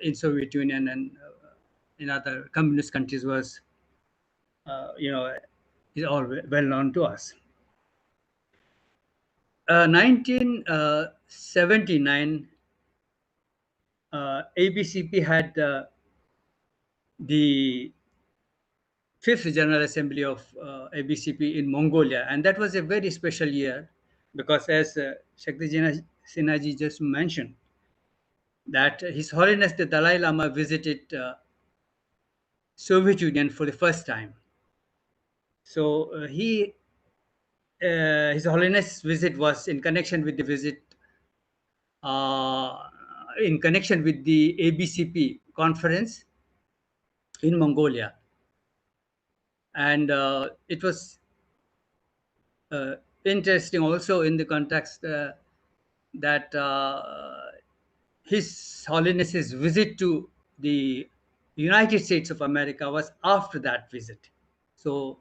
in Soviet Union and in other communist countries was, is all well known to us. 1979, ABCP had the 5th General Assembly of ABCP in Mongolia. And that was a very special year because, as Shakti Sinhaji just mentioned, that His Holiness the Dalai Lama visited Soviet Union for the first time. So His Holiness visit was in connection with the visit, in connection with the ABCP conference in Mongolia. And it was interesting also in the context that His Holiness's visit to the United States of America was after that visit. So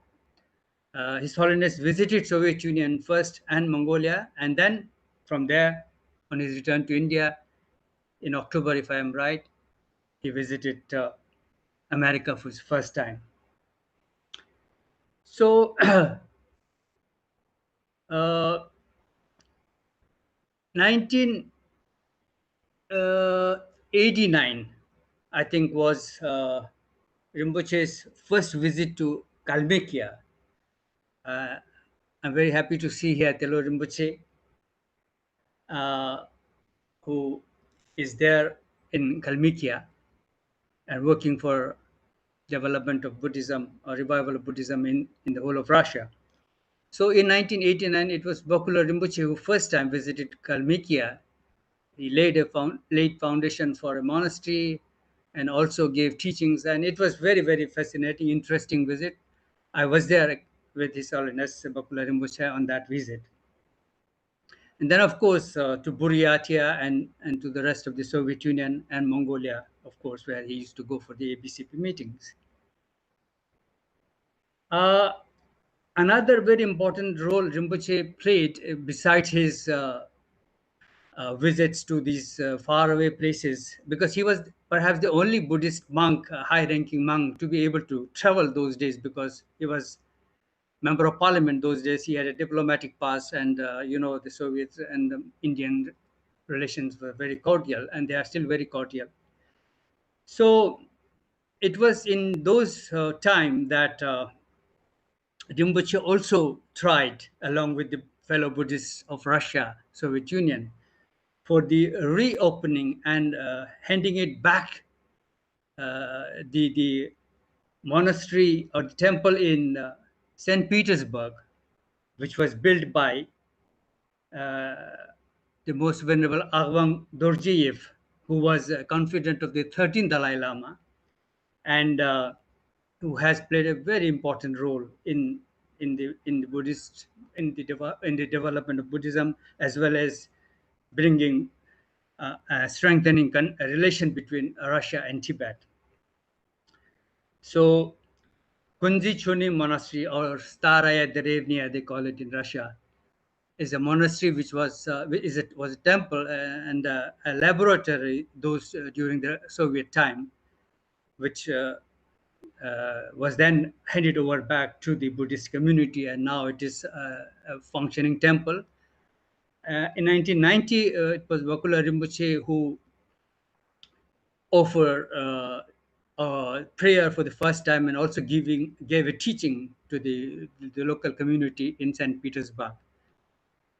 His Holiness visited Soviet Union first and Mongolia, and then from there, on his return to India in October, if I am right, he visited America for his first time. So 1989, I think, was Rinpoche's first visit to Kalmykia. I'm very happy to see here Telo Rinpoche, who is there in Kalmykia and working for development of Buddhism or revival of Buddhism in the whole of Russia. So in 1989, it was Bakula Rinpoche who first time visited Kalmykia. He laid foundation for a monastery and also gave teachings. And it was very, very fascinating, interesting visit. I was there with His Holiness Bakula Rinpoche on that visit. And then, of course, to Buryatia and to the rest of the Soviet Union and Mongolia, of course, where he used to go for the ABCP meetings. Another very important role Rinpoche played, besides his visits to these faraway places, because he was perhaps the only Buddhist monk, high-ranking monk, to be able to travel those days, because he was member of parliament those days. He had a diplomatic pass, and the Soviets and the Indian relations were very cordial, and they are still very cordial. So it was in those time that Rinpoche also tried, along with the fellow Buddhists of Russia, Soviet Union, for the reopening and handing it back the monastery or the temple in St. Petersburg, which was built by the most venerable Agwang Dorjiev, who was a confidant of the 13th Dalai Lama, and who has played a very important role in the development of Buddhism, as well as bringing strengthening a relation between Russia and Tibet. So Kunzi Chuni Monastery, or Staraya Derevnia, they call it in Russia, is a monastery which was was a temple and a laboratory during the Soviet time, which was then handed over back to the Buddhist community, and now it is a functioning temple. In 1990, it was Bakula Rinpoche who offered prayer for the first time, and also gave a teaching to the local community in St. Petersburg.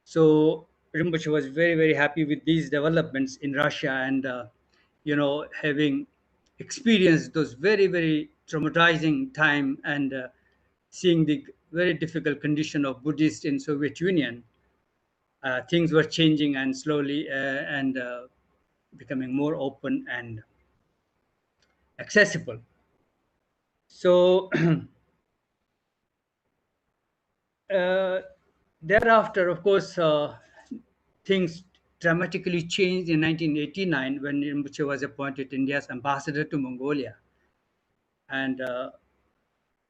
So Rinpoche was very, very happy with these developments in Russia, and having experienced those very, very traumatizing time, and seeing the very difficult condition of Buddhists in Soviet Union, things were changing and slowly and becoming more open and accessible. So thereafter, of course, things dramatically changed in 1989 when Rinpoche was appointed India's ambassador to Mongolia. And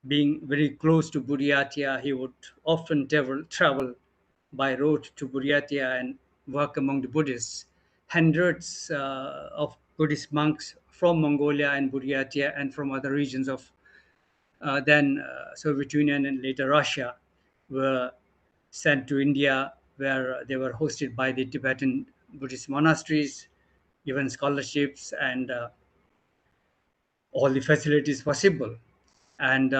being very close to Buryatia, he would often travel by road to Buryatia and work among the Buddhists. Hundreds of Buddhist monks from Mongolia and Buryatia and from other regions of then Soviet Union and later Russia were sent to India, where they were hosted by the Tibetan Buddhist monasteries, given scholarships and all the facilities possible. And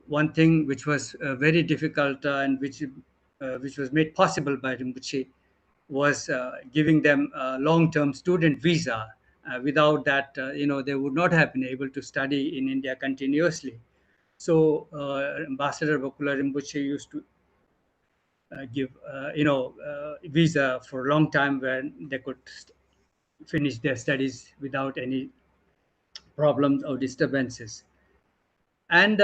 one thing which was very difficult and which was made possible by Rinpoche was giving them a long-term student visa. Without that, they would not have been able to study in India continuously. So Ambassador Bakula Rinpoche used to give, visa for a long time where they could finish their studies without any problems or disturbances. And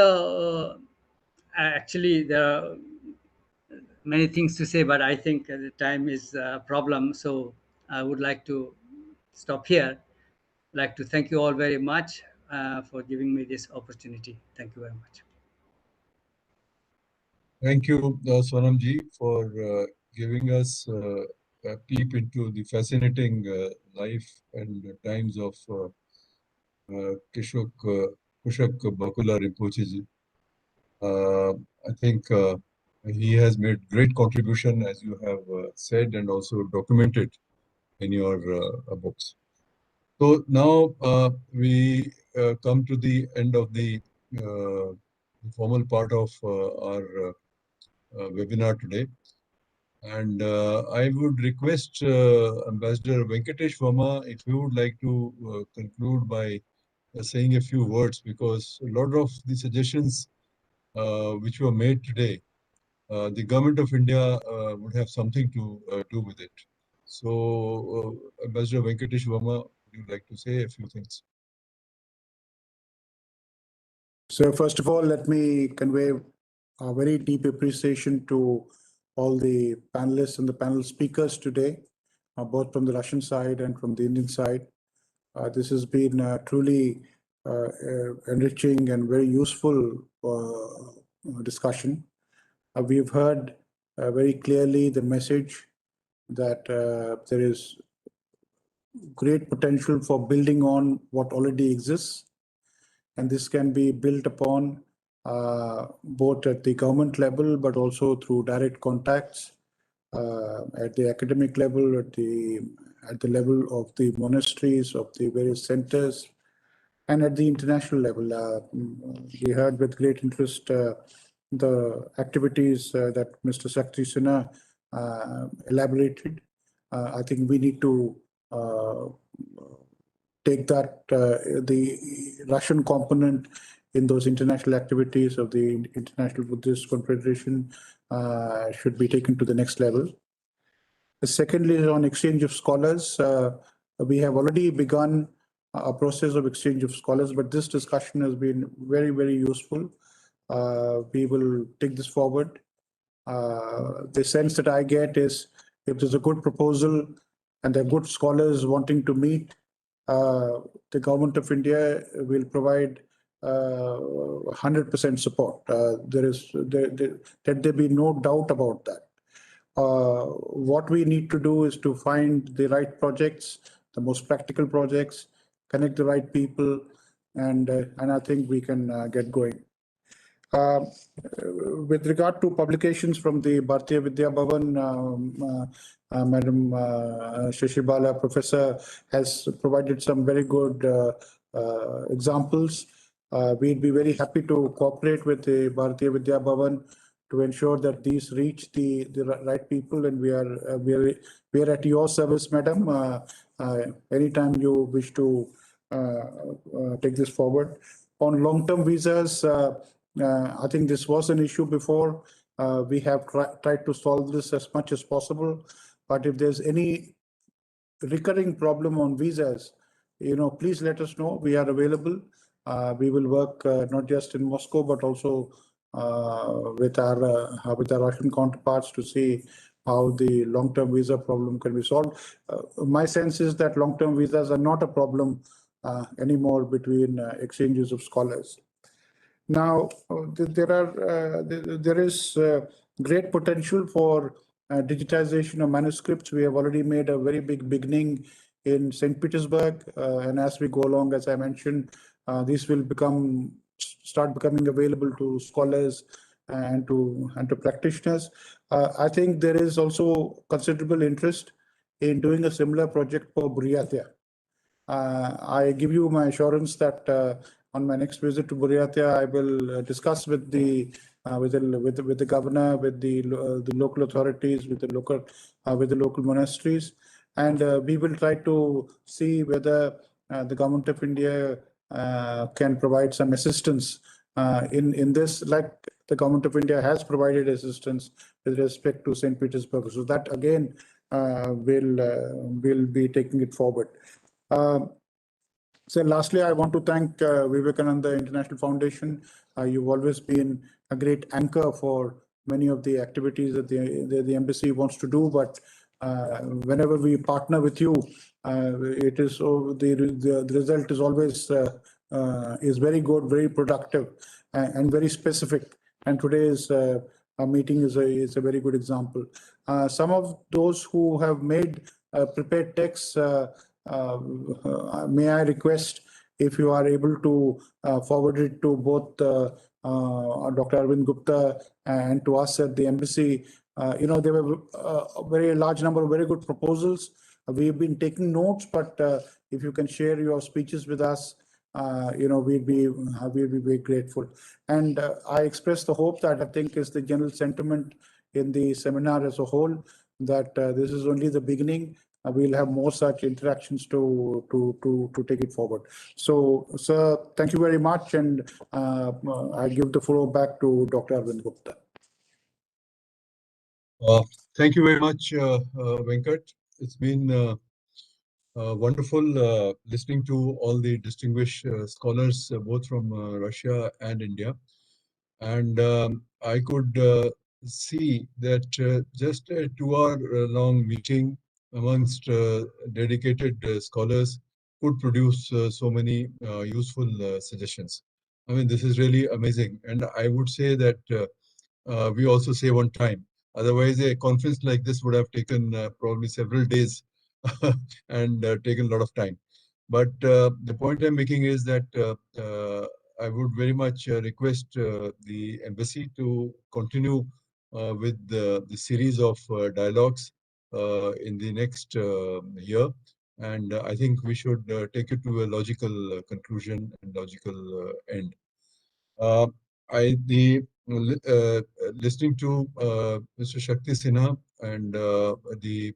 actually, there are many things to say, but I think the time is a problem. So I would like to stop here. I'd like to thank you all very much for giving me this opportunity. Thank you very much. Thank you, Sonamji, for giving us a peep into the fascinating life and times of Kushak Bakula Rinpoche. I think he has made great contribution, as you have said, and also documented in your books. So now we come to the end of the formal part of our webinar today. And I would request Ambassador Venkatesh Verma, if you would like to conclude by saying a few words, because a lot of the suggestions which were made today, the government of India would have something to do with it. So, Ambassador Venkatesh Verma, would you like to say a few things? So first of all, let me convey a very deep appreciation to all the panelists and the panel speakers today, both from the Russian side and from the Indian side. This has been truly enriching and very useful discussion. We've heard very clearly the message that there is great potential for building on what already exists. And this can be built upon both at the government level, but also through direct contacts at the academic level, at the level of the monasteries, of the various centers, and at the international level. We heard with great interest the activities that Mr. Sakti Sinha elaborated. I think we need to take that, the Russian component in those international activities of the International Buddhist Confederation should be taken to the next level. Secondly, on exchange of scholars, we have already begun a process of exchange of scholars, but this discussion has been very, very useful. We will take this forward. The sense that I get is if there's a good proposal and there are good scholars wanting to meet, the government of India will provide 100% support. Let there be no doubt about that. What we need to do is to find the right projects, the most practical projects, connect the right people, and I think we can get going. With regard to publications from the Bharatiya Vidya Bhavan, Madam Shashibala, Professor, has provided some very good examples. We'd be very happy to cooperate with the Bharatiya Vidya Bhavan to ensure that these reach the right people, and we are at your service, Madam. Anytime you wish to take this forward. On long-term visas, I think this was an issue before. We have tried to solve this as much as possible, but if there's any recurring problem on visas, please let us know. We are available. We will work not just in Moscow, but also with our Russian counterparts to see how the long-term visa problem can be solved. My sense is that long-term visas are not a problem anymore between exchanges of scholars. Now, there is great potential for digitization of manuscripts. We have already made a very big beginning in St. Petersburg, and as we go along, as I mentioned, these will start becoming available to scholars and to practitioners. I think there is also considerable interest in doing a similar project for Buryatia. I give you my assurance that on my next visit to Buryatia, I will discuss with the governor, with the local authorities, with the local monasteries, and we will try to see whether the government of India can provide some assistance in this, like the government of India has provided assistance with respect to St. Petersburg. So that again will be taking it forward. So lastly, I want to thank Vivekananda International Foundation. You've always been a great anchor for many of the activities that the embassy wants to do. But whenever we partner with you, it is the result is always is very good, very productive, and very specific. And today's meeting is a very good example. Some of those who have made prepared texts. May I request if you are able to forward it to both Dr. Arvind Gupta and to us at the embassy. There were a very large number of very good proposals. We've been taking notes, but if you can share your speeches with us, we'd be very grateful. And I express the hope that I think is the general sentiment in the seminar as a whole, that this is only the beginning. We'll have more such interactions to take it forward. So, sir, thank you very much, and I give the floor back to Dr. Arvind Gupta. Thank you very much, Venkat. It's been wonderful listening to all the distinguished scholars, both from Russia and India. And I could see that just a 2-hour long meeting amongst dedicated scholars could produce so many useful suggestions. I mean, this is really amazing. And I would say that we also save on time. Otherwise, a conference like this would have taken probably several days and taken a lot of time. But the point I'm making is that I would very much request the embassy to continue with the series of dialogues in the next year. And I think we should take it to a logical conclusion and logical end. Listening to Mr. Shakti Sinha and the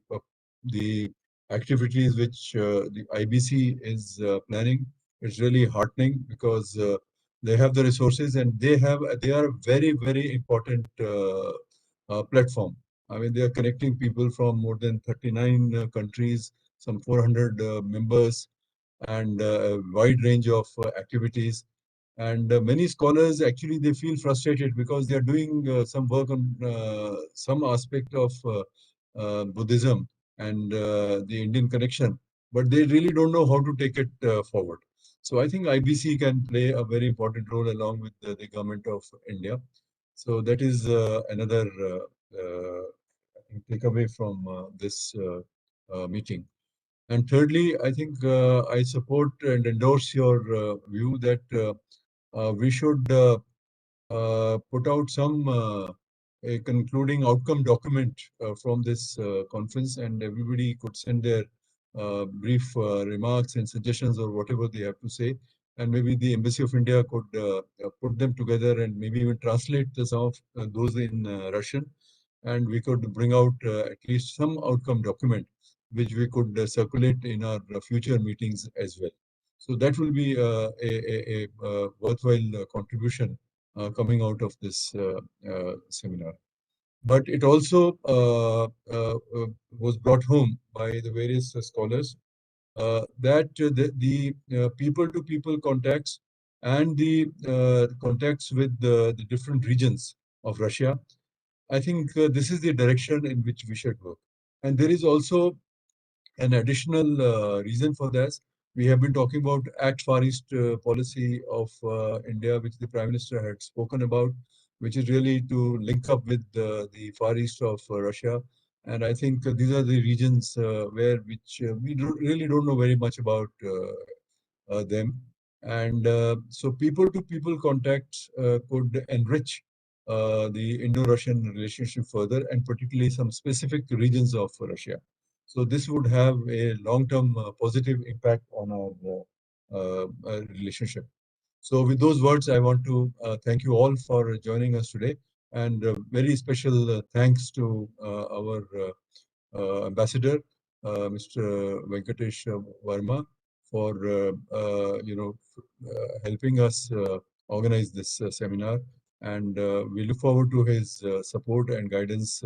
activities which the IBC is planning, it's really heartening, because they have the resources and they are a very, very important platform. I mean, they are connecting people from more than 39 countries, some 400 members, and a wide range of activities. And many scholars, actually, they feel frustrated because they are doing some work on some aspect of Buddhism and the Indian connection, but they really don't know how to take it forward. So I think IBC can play a very important role along with the government of India. So that is another takeaway from this meeting. And thirdly, I think I support and endorse your view that we should put out a concluding outcome document from this conference, and everybody could send their brief remarks and suggestions or whatever they have to say. And maybe the Embassy of India could put them together and maybe even translate some of those in Russian. And we could bring out at least some outcome document, which we could circulate in our future meetings as well. So that will be a worthwhile contribution coming out of this seminar. But it also was brought home by the various scholars that the people-to-people contacts and the contacts with the different regions of Russia, I think this is the direction in which we should work. And there is also an additional reason for this. We have been talking about Act Far East policy of India, which the Prime Minister had spoken about, which is really to link up with the Far East of Russia. And I think these are the regions which we really don't know very much about them. And so people-to-people contacts could enrich the Indo-Russian relationship further, and particularly some specific regions of Russia. So this would have a long-term positive impact on our relationship. So with those words, I want to thank you all for joining us today, and very special thanks to our ambassador, Mr. Venkatesh Verma, for helping us organize this seminar, and we look forward to his support and guidance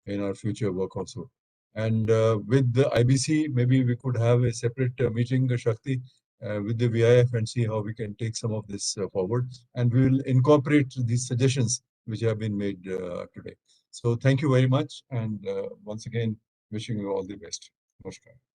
in our future work also. And with the IBC, maybe we could have a separate meeting, Shakti, with the VIF, and see how we can take some of this forward. And we will incorporate these suggestions which have been made today. So thank you very much, and once again, wishing you all the best. Namaskar.